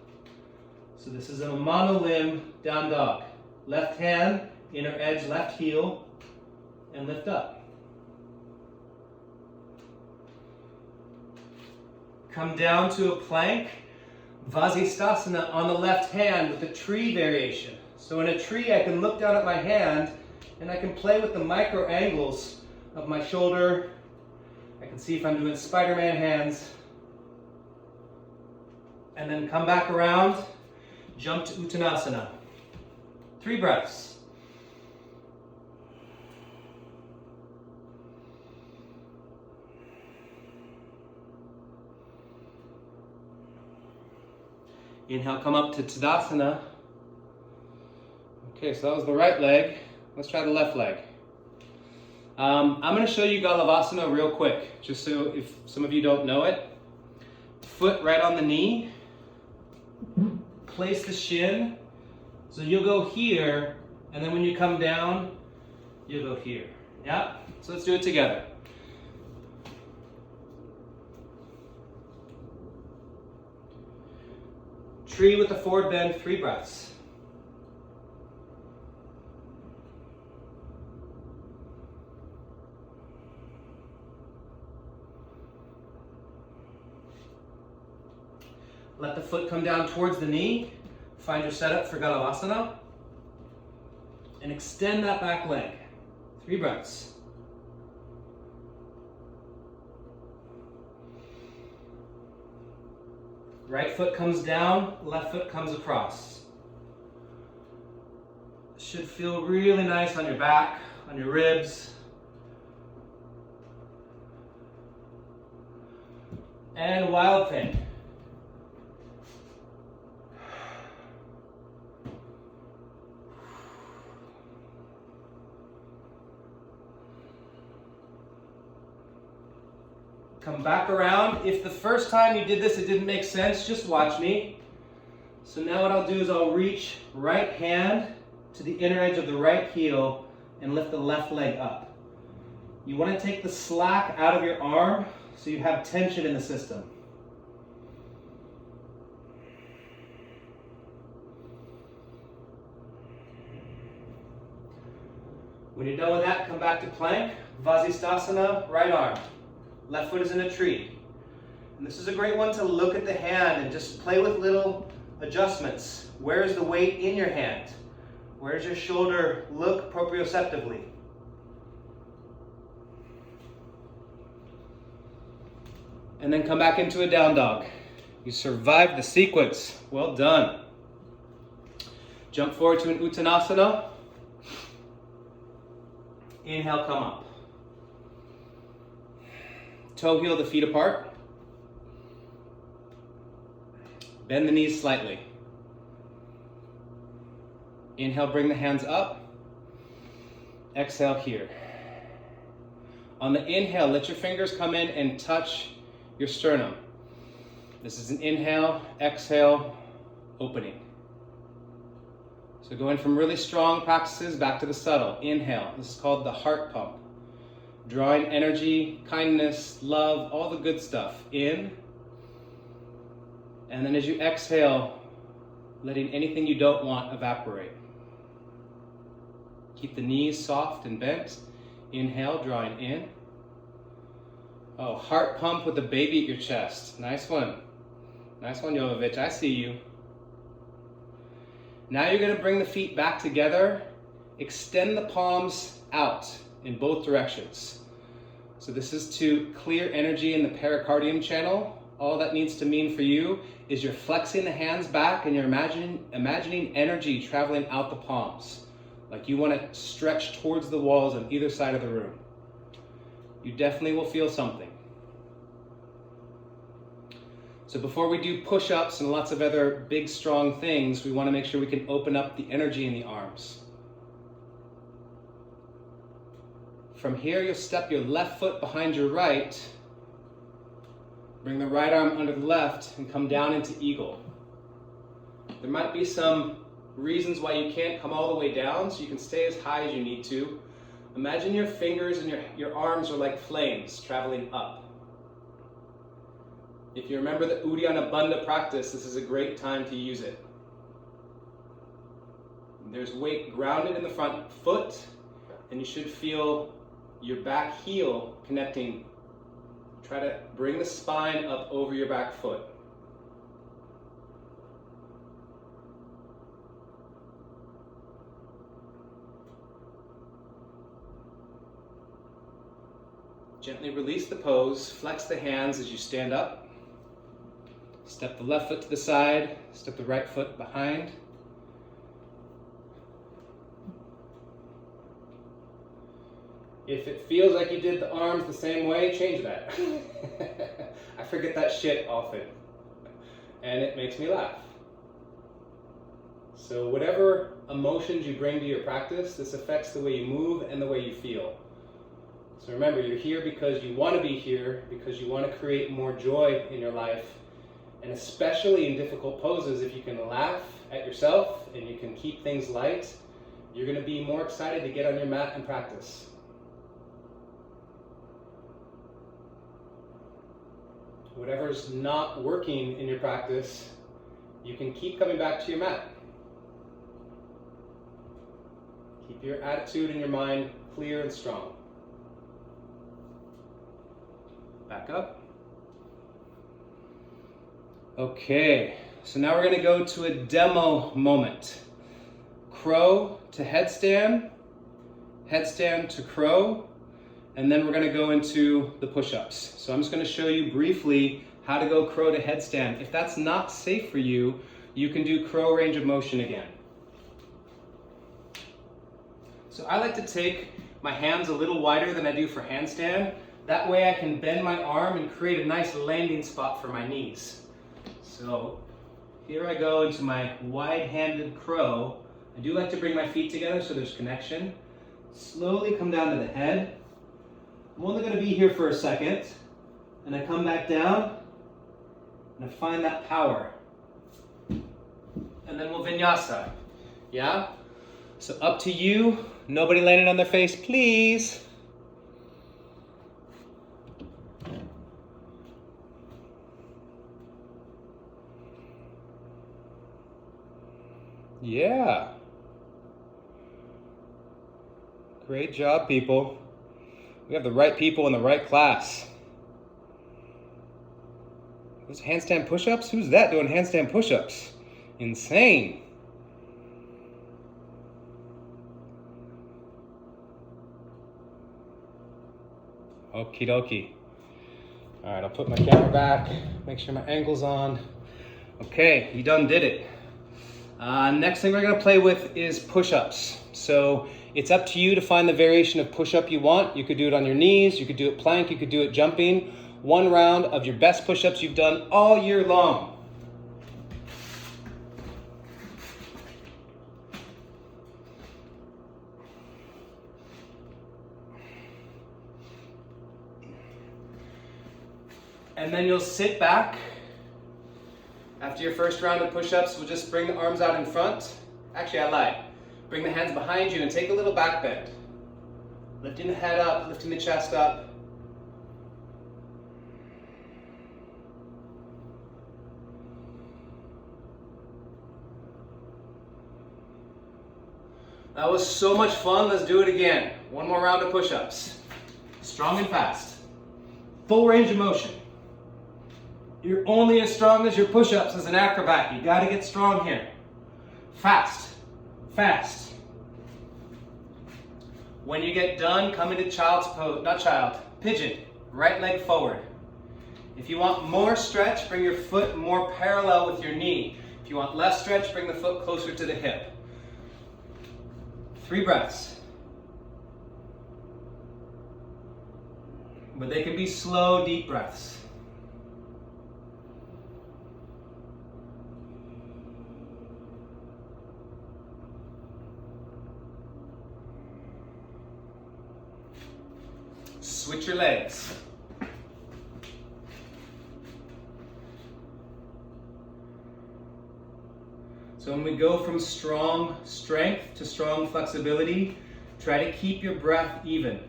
So this is a monolimb down dog. Left hand, inner edge, left heel, and lift up. Come down to a plank, Vasisthasana on the left hand with the tree variation. So in a tree, I can look down at my hand and I can play with the micro angles of my shoulder. I can see if I'm doing Spider-Man hands. And then come back around, jump to Uttanasana. 3 breaths. Inhale, come up to Tadasana. Okay, so that was the right leg. Let's try the left leg. I'm going to show you Galavasana real quick, just so if some of you don't know it. Foot right on the knee. Place the shin. So you'll go here, and then when you come down, you'll go here. Yeah? So let's do it together. Tree with the forward bend, 3 breaths. Let the foot come down towards the knee. Find your setup for Galavasana. And extend that back leg. 3 breaths. Right foot comes down, left foot comes across. Should feel really nice on your back, on your ribs. And wild thing. Come back around. If the first time you did this it didn't make sense, just watch me. So now what I'll do is I'll reach right hand to the inner edge of the right heel and lift the left leg up. You want to take the slack out of your arm so you have tension in the system. When you're done with that, come back to plank. Vasisthasana, right arm. Left foot is in a tree. And this is a great one to look at the hand and just play with little adjustments. Where is the weight in your hand? Where does your shoulder look proprioceptively? And then come back into a down dog. You survived the sequence. Well done. Jump forward to an Uttanasana. Inhale, come up. Toe heel the feet apart. Bend the knees slightly. Inhale, bring the hands up. Exhale here. On the inhale, let your fingers come in and touch your sternum. This is an inhale, exhale, opening. So going from really strong practices back to the subtle. Inhale. This is called the heart pump. Drawing energy, kindness, love, all the good stuff in. And then as you exhale, letting anything you don't want evaporate. Keep the knees soft and bent. Inhale, drawing in. Oh, heart pump with the baby at your chest. Nice one. Nice one, Jovovich. I see you. Now you're going to bring the feet back together. Extend the palms out in both directions. So this is to clear energy in the pericardium channel. All that needs to mean for you is you're flexing the hands back and you're imagining energy traveling out the palms. Like you want to stretch towards the walls on either side of the room. You definitely will feel something. So before we do push-ups and lots of other big, strong things, we want to make sure we can open up the energy in the arms. From here, you'll step your left foot behind your right, bring the right arm under the left, and come down into eagle. There might be some reasons why you can't come all the way down, so you can stay as high as you need to. Imagine your fingers and your arms are like flames traveling up. If you remember the Uddiyana Bandha practice, this is a great time to use it. There's weight grounded in the front foot, and you should feel your back heel connecting. Try to bring the spine up over your back foot. Gently release the pose, flex the hands as you stand up. Step the left foot to the side, step the right foot behind. If it feels like you did the arms the same way, change that. I forget that shit often, and it makes me laugh. So whatever emotions you bring to your practice, this affects the way you move and the way you feel. So remember, you're here because you want to be here, because you want to create more joy in your life. And especially in difficult poses, if you can laugh at yourself and you can keep things light, you're going to be more excited to get on your mat and practice. Whatever's not working in your practice, you can keep coming back to your mat. Keep your attitude and your mind clear and strong. Back up. Okay, so now we're going to go to a demo moment. Crow to headstand, headstand to crow, and then we're going to go into the push-ups. So I'm just going to show you briefly how to go crow to headstand. If that's not safe for you, you can do crow range of motion again. So I like to take my hands a little wider than I do for handstand. That way I can bend my arm and create a nice landing spot for my knees. So here I go into my wide-handed crow. I do like to bring my feet together so there's connection. Slowly come down to the head. I'm only going to be here for a second. And I come back down and I find that power. And then we'll vinyasa. Yeah? So up to you. Nobody landing on their face, please. Yeah. Great job, people. We have the right people in the right class. Those handstand push-ups? Who's that doing handstand push-ups? Insane. Okie dokie. All right, I'll put my camera back, make sure my angle's on. Okay, you done did it. Next thing we're gonna play with is push-ups. So it's up to you to find the variation of push-up you want. You could do it on your knees, you could do it plank, you could do it jumping. One round of your best push-ups you've done all year long. And then you'll sit back. After your first round of push-ups, we'll just bring the arms out in front. Actually, I lied. Bring the hands behind you and take a little back bend. Lifting the head up, lifting the chest up. That was so much fun. Let's do it again. One more round of push-ups. Strong and fast. Full range of motion. You're only as strong as your push-ups as an acrobat. You gotta get strong here. Fast, fast. When you get done, come into child's pose, pigeon. Right leg forward. If you want more stretch, bring your foot more parallel with your knee. If you want less stretch, bring the foot closer to the hip. 3 breaths. But they can be slow, deep breaths. Switch your legs. So when we go from strong strength to strong flexibility, try to keep your breath even.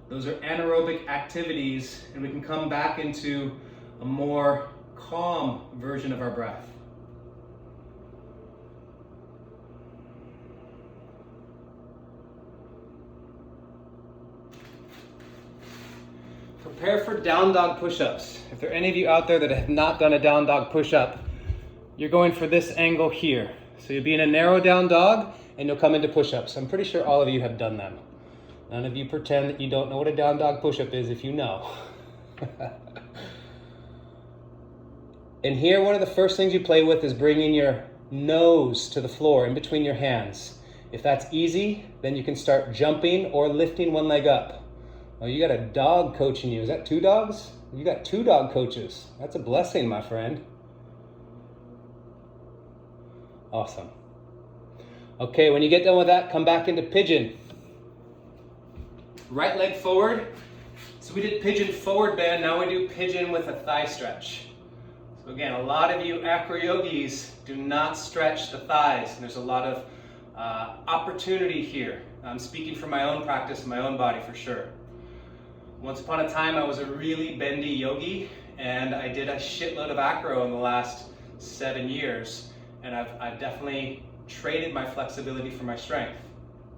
Those are anaerobic activities, and we can come back into a more calm version of our breath. Prepare for down dog push-ups. If there are any of you out there that have not done a down dog push-up, you're going for this angle here. So you'll be in a narrow down dog and you'll come into push-ups. I'm pretty sure all of you have done them. None of you pretend that you don't know what a down dog push-up is if you know. And here, one of the first things you play with is bringing your nose to the floor in between your hands. If that's easy, then you can start jumping or lifting one leg up. Oh, you got a dog coaching you. Is that 2 dogs? You got 2 dog coaches. That's a blessing, my friend. Awesome. Okay, when you get done with that, come back into pigeon. Right leg forward. So we did pigeon forward bend, now we do pigeon with a thigh stretch. So again, a lot of you acro yogis do not stretch the thighs, and there's a lot of opportunity here. I'm speaking from my own practice, my own body for sure. Once upon a time, I was a really bendy yogi, and I did a shitload of acro in the last 7 years. And I've definitely traded my flexibility for my strength,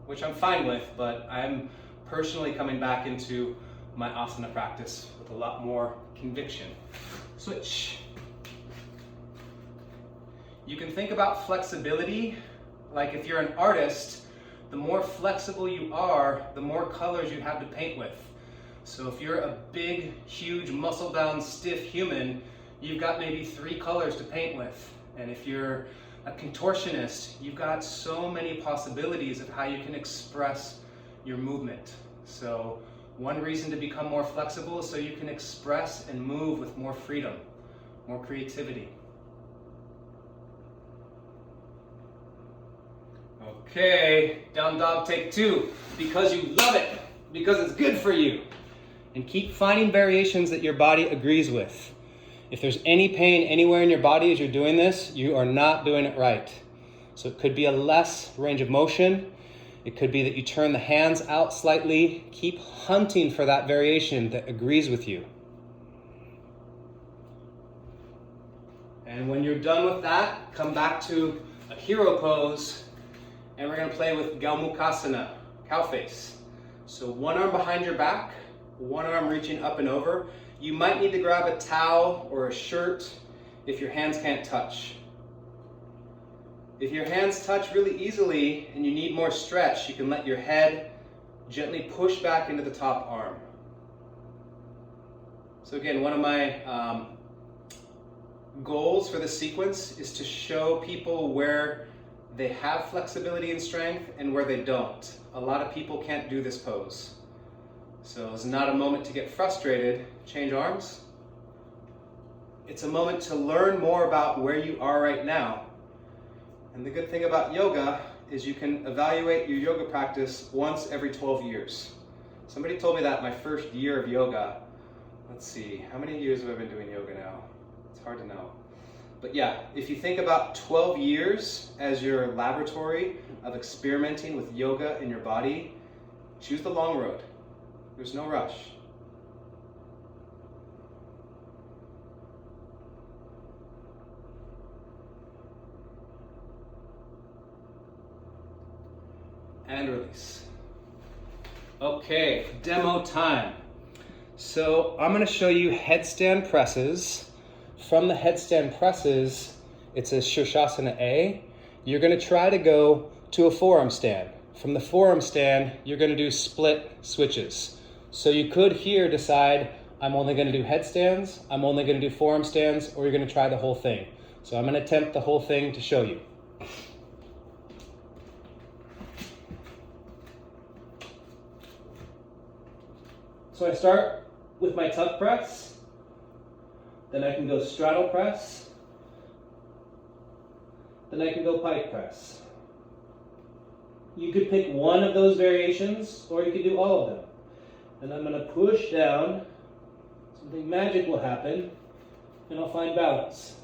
which I'm fine with, but I'm personally coming back into my asana practice with a lot more conviction. Switch. You can think about flexibility like if you're an artist, the more flexible you are, the more colors you have to paint with. So if you're a big, huge, muscle-bound, stiff human, you've got maybe 3 colors to paint with. And if you're a contortionist, you've got so many possibilities of how you can express your movement. So one reason to become more flexible is so you can express and move with more freedom, more creativity. Okay, down dog take 2. Because you love it, because it's good for you. And keep finding variations that your body agrees with. If there's any pain anywhere in your body as you're doing this, you are not doing it right. So it could be a less range of motion. It could be that you turn the hands out slightly. Keep hunting for that variation that agrees with you. And when you're done with that, come back to a hero pose, and we're going to play with Asana, cow face. So one arm behind your back, one arm reaching up and over. You might need to grab a towel or a shirt if your hands can't touch. If your hands touch really easily and you need more stretch, you can let your head gently push back into the top arm. So again, one of my goals for this sequence is to show people where they have flexibility and strength and where they don't. A lot of people can't do this pose. So it's not a moment to get frustrated. Change arms. It's a moment to learn more about where you are right now. And the good thing about yoga is you can evaluate your yoga practice once every 12 years. Somebody told me that my first year of yoga. Let's see, how many years have I been doing yoga now? It's hard to know. But yeah, if you think about 12 years as your laboratory of experimenting with yoga in your body, choose the long road. There's no rush. and release. Okay, demo time. So I'm gonna show you headstand presses. From the headstand presses, it's a Shirshasana A. You're gonna try to go to a forearm stand. From the forearm stand, you're gonna do split switches. So you could here decide, I'm only gonna do headstands, I'm only gonna do forearm stands, or you're gonna try the whole thing. So I'm gonna attempt the whole thing to show you. So I start with my tuck press, then I can go straddle press, then I can go pike press. You could pick one of those variations, or you could do all of them. And I'm going to push down, something magic will happen, and I'll find balance.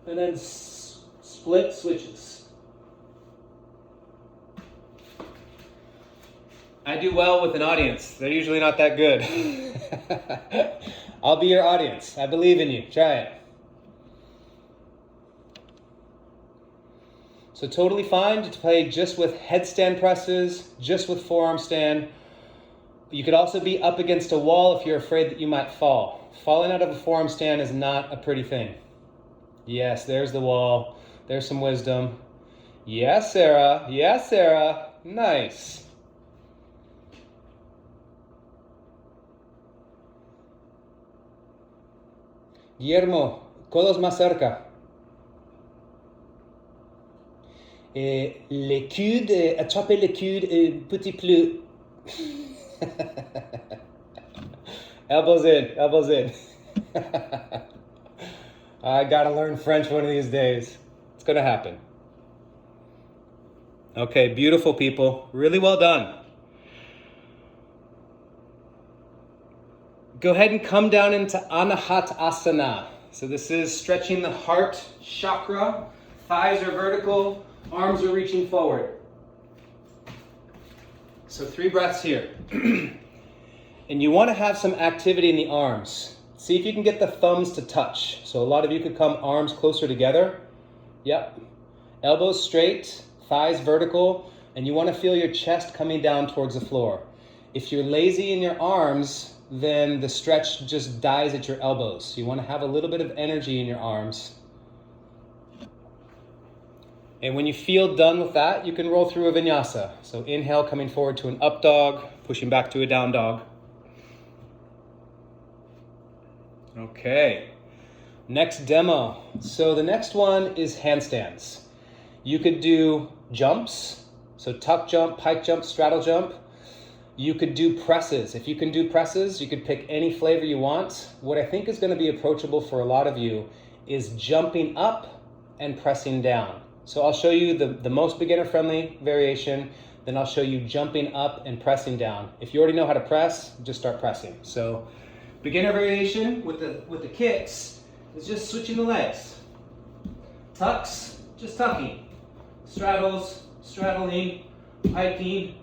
And then split switches. I do well with an audience. They're usually not that good. I'll be your audience. I believe in you. Try it. So totally fine to play just with headstand presses, just with forearm stand. You could also be up against a wall if you're afraid that you might fall. Falling out of a forearm stand is not a pretty thing. Yes, there's the wall. There's some wisdom. Yes, Sarah. Yes, Sarah. Nice. Guillermo, codos más cerca. Les coudes, attrapez les coudes petit plus. Elbows in, elbows in. I gotta learn French one of these days. It's gonna happen. Okay, beautiful people. Really well done. Go ahead and come down into Anahat Asana. So this is stretching the heart chakra. Thighs are vertical, arms are reaching forward. So 3 breaths here. And you want to have some activity in the arms. See if you can get the thumbs to touch. So a lot of you could come arms closer together. Yep. Elbows straight, thighs vertical, and you want to feel your chest coming down towards the floor. If you're lazy in your arms, then the stretch just dies at your elbows. So you want to have a little bit of energy in your arms. And when you feel done with that, you can roll through a vinyasa. So inhale, coming forward to an up dog, pushing back to a down dog. Okay, next demo. So the next one is handstands. You could do jumps, so tuck jump, pike jump, straddle jump. You could do presses. If you can do presses, you could pick any flavor you want. What I think is going to be approachable for a lot of you is jumping up and pressing down. So I'll show you the most beginner-friendly variation, then I'll show you jumping up and pressing down. If you already know how to press, just start pressing. So beginner variation with the kicks is just switching the legs. Tucks, just tucking. Straddles, straddling, hiking,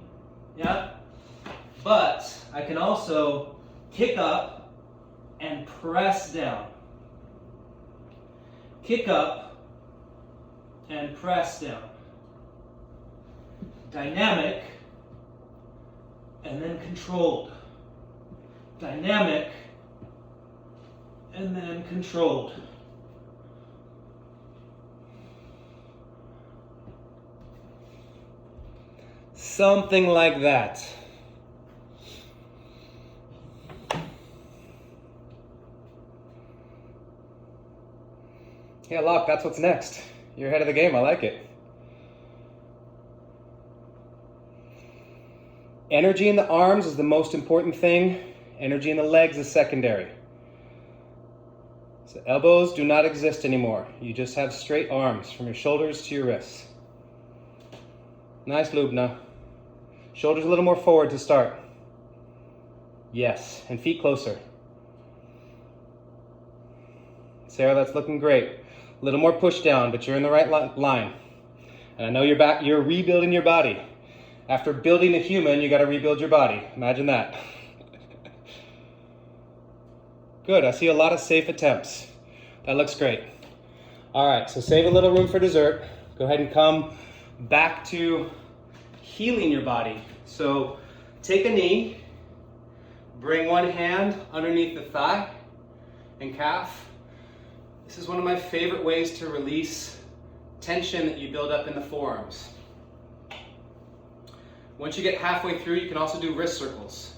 yeah? But I can also kick up and press down. Kick up and press down. Dynamic and then controlled. Dynamic and then controlled. Something like that. Yeah, Locke, that's what's next. You're ahead of the game, I like it. Energy in the arms is the most important thing. Energy in the legs is secondary. So elbows do not exist anymore. You just have straight arms from your shoulders to your wrists. Nice, Lubna. Shoulders a little more forward to start. Yes, and feet closer. Sarah, that's looking great. A little more push down, but you're in the right line. And I know you're back, you're rebuilding your body. After building a human, you got to rebuild your body. Imagine that. Good, I see a lot of safe attempts. That looks great. All right, so save a little room for dessert. Go ahead and come back to healing your body. So take a knee, bring one hand underneath the thigh and calf. This is one of my favorite ways to release tension that you build up in the forearms. Once you get halfway through, you can also do wrist circles.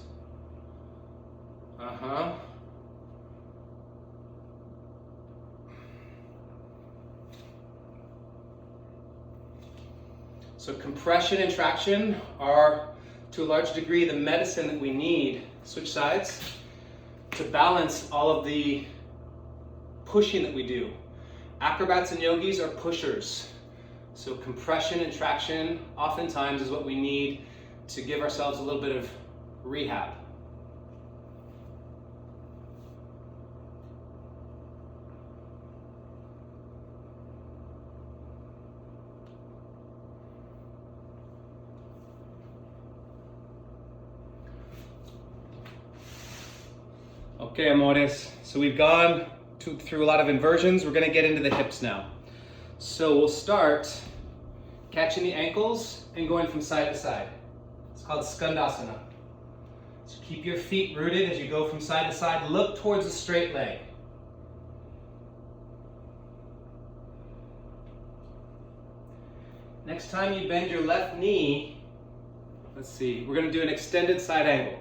So compression and traction are, to a large degree, the medicine that we need, switch sides, to balance all of the pushing that we do. Acrobats and yogis are pushers. So compression and traction oftentimes is what we need to give ourselves a little bit of rehab. Okay, amores, so we've gone through a lot of inversions. We're gonna get into the hips now. So we'll start catching the ankles and going from side to side. It's called Skandasana. So keep your feet rooted as you go from side to side. Look towards a straight leg. Next time you bend your left knee, let's see, we're gonna do an extended side angle.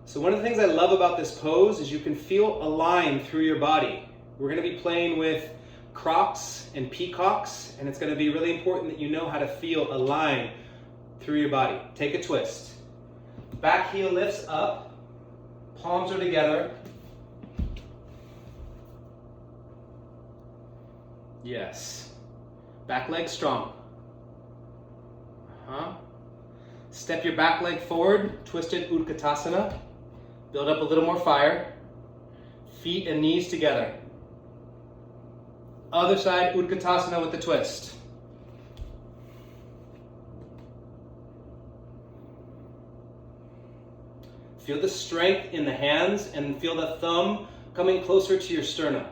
So one of the things I love about this pose is you can feel a line through your body. We're gonna be playing with crocs and peacocks, and it's gonna be really important that you know how to feel a line through your body. Take a twist. Back heel lifts up, palms are together. Yes. Back leg strong. Step your back leg forward, twisted Utkatasana. Build up a little more fire. Feet and knees together. Other side, Utkatasana with the twist. Feel the strength in the hands and feel the thumb coming closer to your sternum.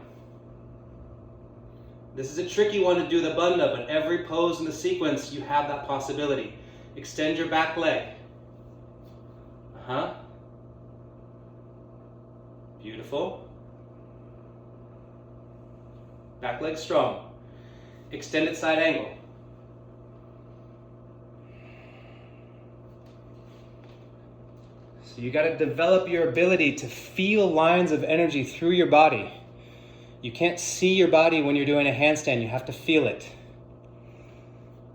This is a tricky one to do the bandha, but every pose in the sequence, you have that possibility. Extend your back leg. Beautiful. Back leg strong. Extended side angle. So you got to develop your ability to feel lines of energy through your body. You can't see your body when you're doing a handstand. You have to feel it.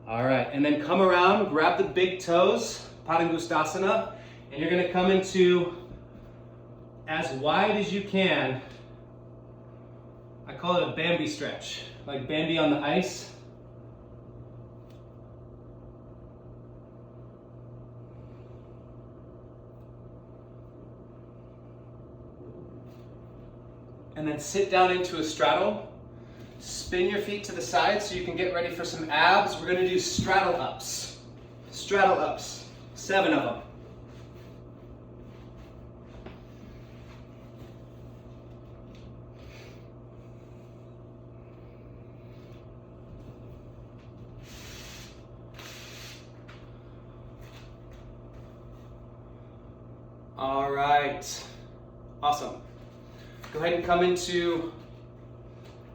All right, and then come around, grab the big toes, Padangustasana, and you're going to come into as wide as you can. I call it a Bambi stretch, like Bambi on the ice. And then sit down into a straddle. Spin your feet to the side so you can get ready for some abs. We're going to do straddle ups. Straddle ups, 7 of them. All right, awesome. Go ahead and come into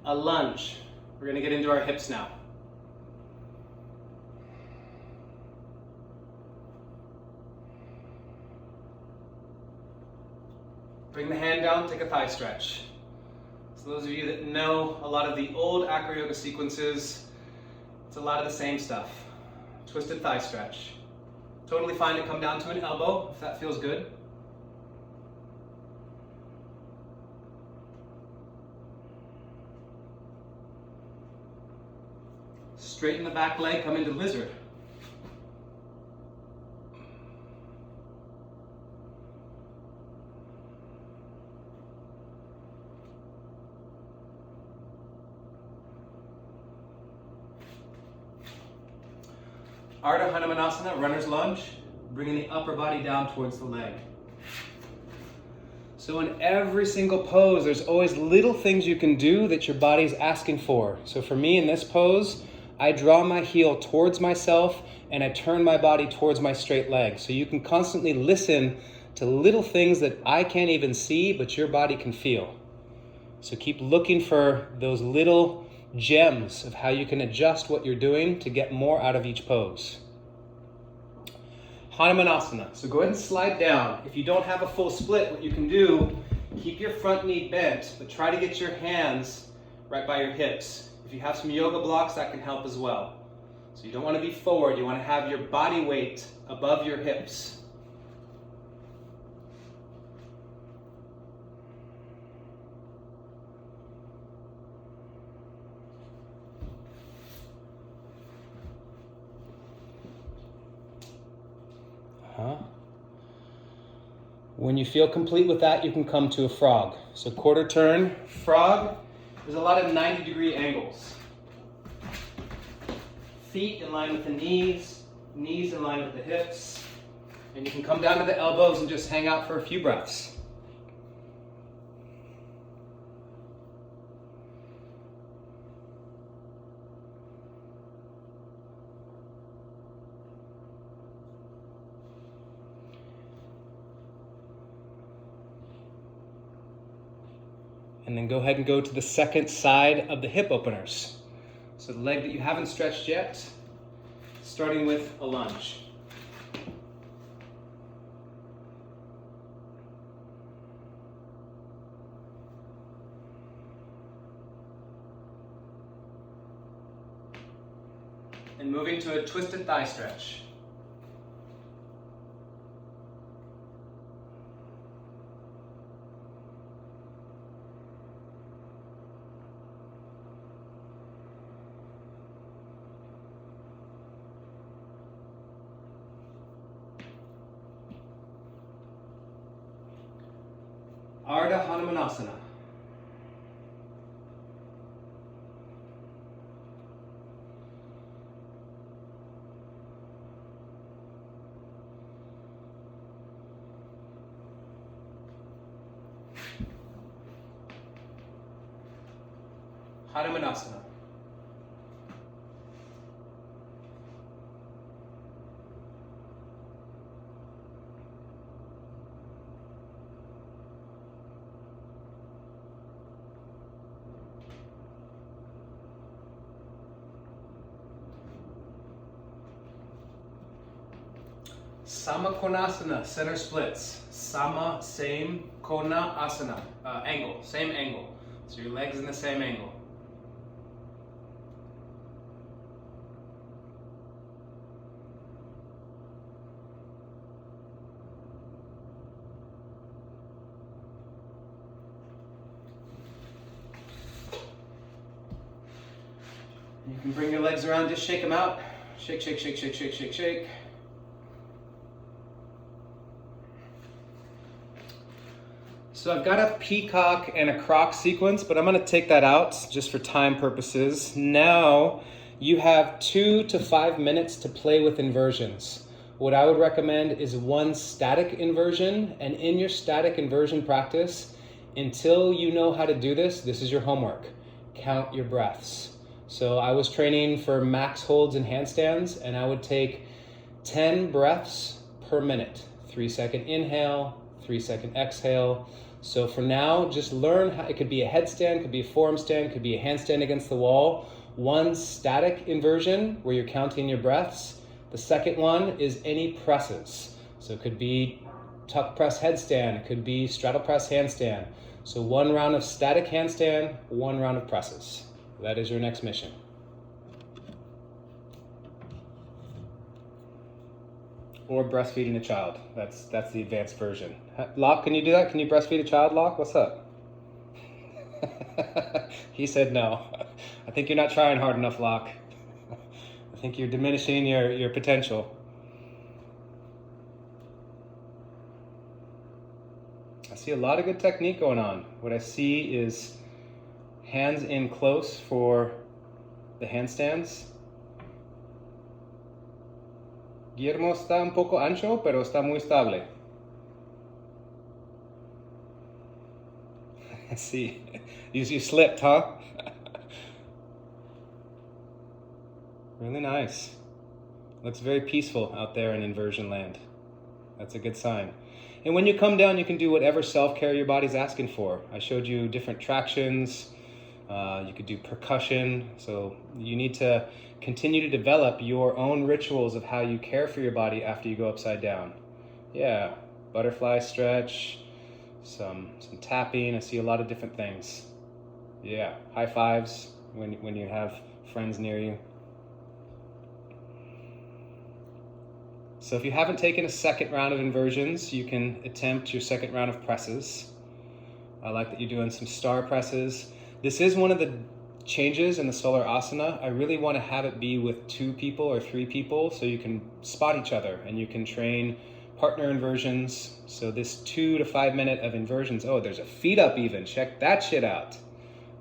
a lunge. We're going to get into our hips now. Bring the hand down, take a thigh stretch. So those of you that know a lot of the old acro yoga sequences, it's a lot of the same stuff. Twisted thigh stretch. Totally fine to come down to an elbow if that feels good. Straighten the back leg, come into lizard. Ardha Hanumanasana, runner's lunge, bringing the upper body down towards the leg. So in every single pose, there's always little things you can do that your body's asking for. So for me in this pose, I draw my heel towards myself and I turn my body towards my straight leg. So you can constantly listen to little things that I can't even see, but your body can feel. So keep looking for those little gems of how you can adjust what you're doing to get more out of each pose. Hanumanasana. So go ahead and slide down. If you don't have a full split, what you can do, keep your front knee bent, but try to get your hands right by your hips. If you have some yoga blocks, that can help as well. So you don't want to be forward. You want to have your body weight above your hips. When you feel complete with that, you can come to a frog. So quarter turn, frog. There's a lot of 90-degree angles. Feet in line with the knees, knees in line with the hips. And you can come down to the elbows and just hang out for a few breaths. And then go ahead and go to the second side of the hip openers. So the leg that you haven't stretched yet, starting with a lunge. And moving to a twisted thigh stretch. Ardha Hanumanasana. Hanumanasana. Samakonasana, center splits. Sama, same, kona, asana, angle, same angle. So your legs in the same angle. You can bring your legs around, just shake them out. Shake, shake, shake, shake, shake, shake, shake. So I've got a peacock and a croc sequence, but I'm going to take that out just for time purposes. Now you have 2 to 5 minutes to play with inversions. What I would recommend is one static inversion, and in your static inversion practice, until you know how to do this, this is your homework. Count your breaths. So I was training for max holds and handstands, and I would take 10 breaths per minute. 3-second inhale, 3-second exhale. So for now, just learn how, it could be a headstand, could be a forearm stand, could be a handstand against the wall. One static inversion where you're counting your breaths. The second one is any presses. So it could be tuck press headstand, it could be straddle press handstand. So one round of static handstand, one round of presses. That is your next mission. Or breastfeeding a child. That's the advanced version. Locke, can you do that? Can you breastfeed a child, Locke? What's up? He said no. I think you're not trying hard enough, Locke. I think you're diminishing your potential. I see a lot of good technique going on. What I see is hands in close for the handstands. Guillermo está un poco ancho, pero está muy estable. See, you slipped, huh? Really nice. Looks very peaceful out there in inversion land. That's a good sign. And when you come down, you can do whatever self-care your body's asking for. I showed you different tractions. You could do percussion. So you need to continue to develop your own rituals of how you care for your body after you go upside down. Yeah, butterfly stretch, some tapping. I see a lot of different things. Yeah, high fives when you have friends near you. So if you haven't taken a second round of inversions, you can attempt your second round of presses. I like that you're doing some star presses. This is one of the changes in the solar asana. I really want to have it be with 2 people or 3 people so you can spot each other and you can train partner inversions. So this 2 to 5 minute of inversions. Oh, there's a feet up even. Check that shit out.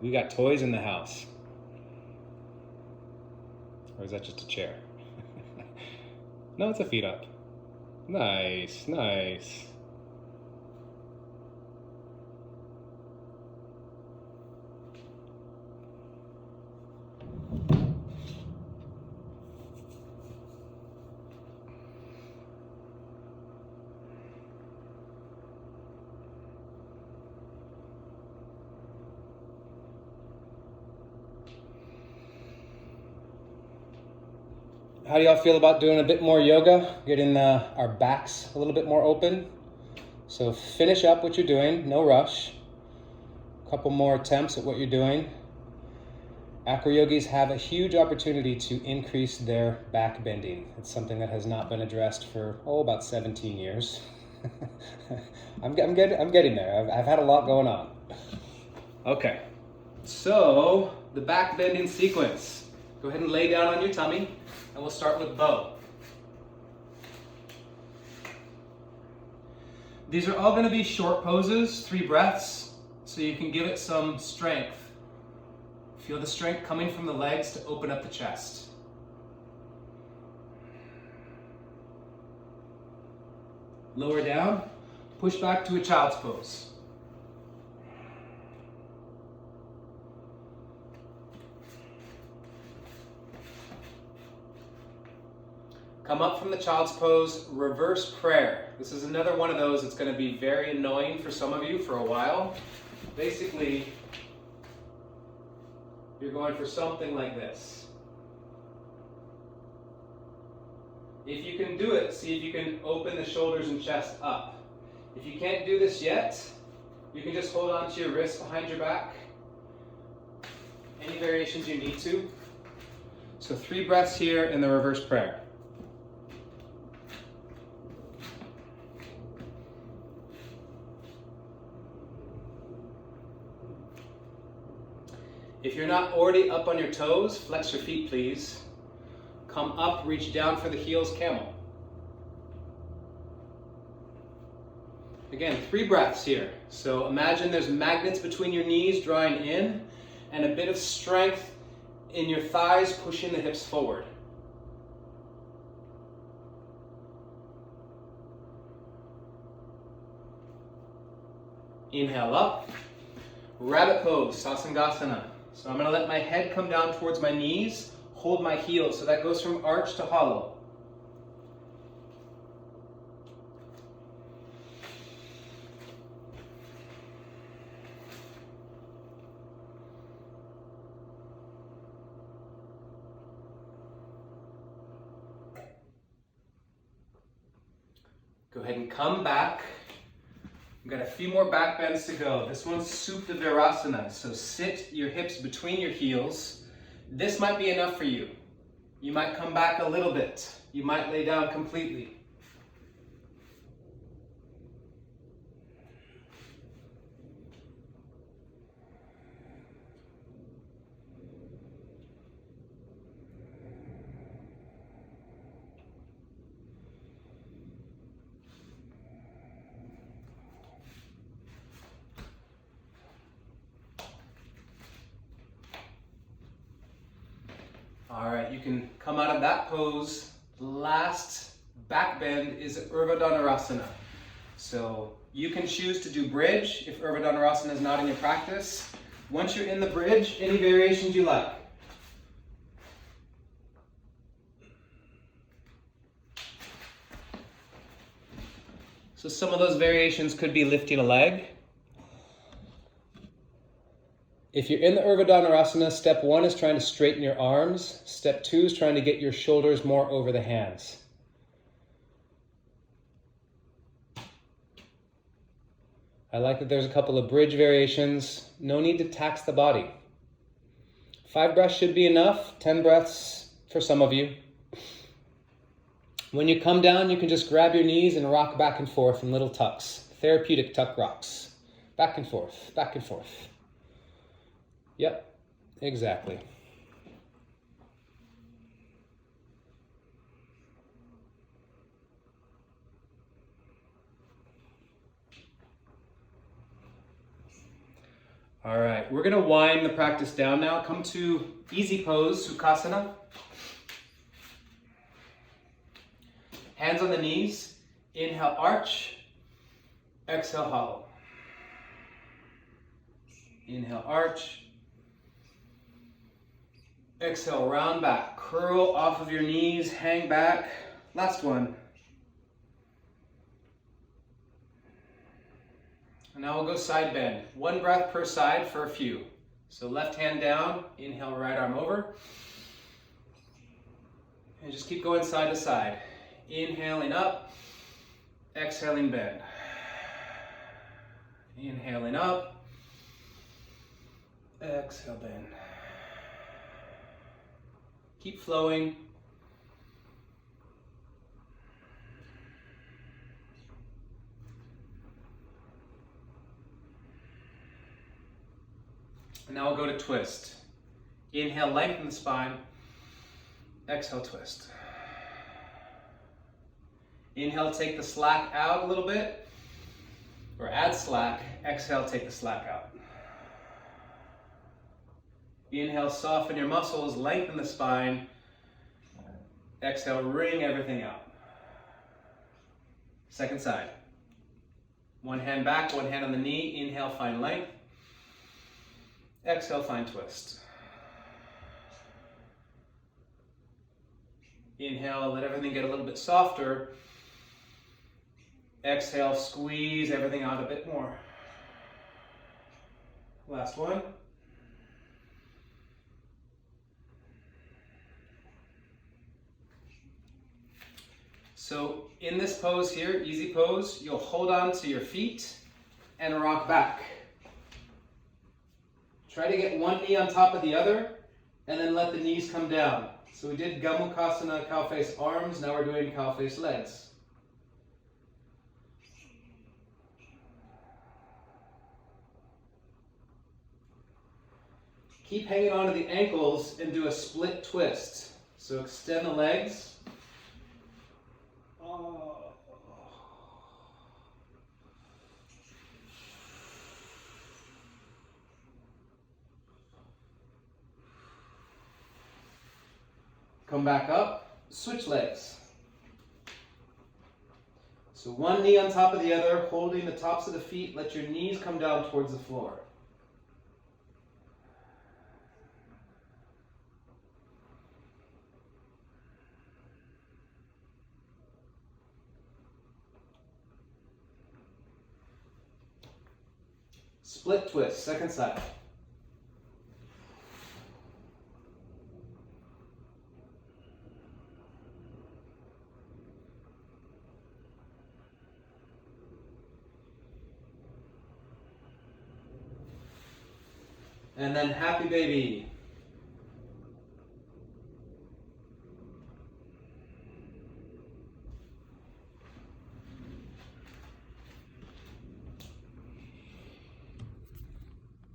We got toys in the house. Or is that just a chair? No, it's a feet up. Nice, nice. How do y'all feel about doing a bit more yoga, getting our backs a little bit more open? So finish up what you're doing, no rush. A couple more attempts at what you're doing. Acro yogis have a huge opportunity to increase their back bending. It's something that has not been addressed for, about 17 years. I'm getting there. I've had a lot going on. Okay, so the back bending sequence. Go ahead and lay down on your tummy. And we'll start with bow. These are all going to be short poses, 3 breaths, so you can give it some strength. Feel the strength coming from the legs to open up the chest. Lower down, push back to a child's pose. Come up from the child's pose, reverse prayer. This is another one of those that's going to be very annoying for some of you for a while. Basically, you're going for something like this. If you can do it, see if you can open the shoulders and chest up. If you can't do this yet, you can just hold on to your wrists behind your back. Any variations you need to. So 3 breaths here in the reverse prayer. If you're not already up on your toes, flex your feet, please. Come up, reach down for the heels, camel. Again, 3 breaths here. So imagine there's magnets between your knees drawing in and a bit of strength in your thighs pushing the hips forward. Inhale up, rabbit pose, Sasangasana. So I'm going to let my head come down towards my knees, hold my heels. So that goes from arch to hollow. Go ahead and come back. We've got a few more back bends to go. This one's Supta Virasana. So sit your hips between your heels. This might be enough for you. You might come back a little bit. You might lay down completely. All right, you can come out of that pose. Last back bend is Urdhva Dhanurasana. So you can choose to do bridge if Urdhva Dhanurasana is not in your practice. Once you're in the bridge, any variations you like. So some of those variations could be lifting a leg. If you're in the Asana, step 1 is trying to straighten your arms. Step 2 is trying to get your shoulders more over the hands. I like that there's a couple of bridge variations. No need to tax the body. 5 breaths should be enough. 10 breaths for some of you. When you come down, you can just grab your knees and rock back and forth in little tucks. Therapeutic tuck rocks. Back and forth, back and forth. Yep, exactly. All right, we're gonna wind the practice down now. Come to easy pose, Sukhasana. Hands on the knees. Inhale, arch. Exhale, hollow. Inhale, arch. Exhale, round back. Curl off of your knees, hang back. Last one. And now we'll go side bend. 1 breath per side for a few. So left hand down, inhale, right arm over. And just keep going side to side. Inhaling up, exhaling bend. Inhaling up, exhale bend. Keep flowing. And now we'll go to twist. Inhale, lengthen the spine. Exhale, twist. Inhale, take the slack out a little bit, or add slack. Exhale, take the slack out. Inhale, soften your muscles, lengthen the spine. Exhale, wring everything out. Second side. 1 hand back, 1 hand on the knee. Inhale, find length. Exhale, find twist. Inhale, let everything get a little bit softer. Exhale, squeeze everything out a bit more. Last one. So in this pose here, easy pose, you'll hold on to your feet and rock back. Try to get one knee on top of the other and then let the knees come down. So we did Gomukhasana, cow face arms, now we're doing cow face legs. Keep hanging onto the ankles and do a split twist. So extend the legs. Come back up, switch legs. So one knee on top of the other, holding the tops of the feet, let your knees come down towards the floor. Split twist, second side. And then happy baby.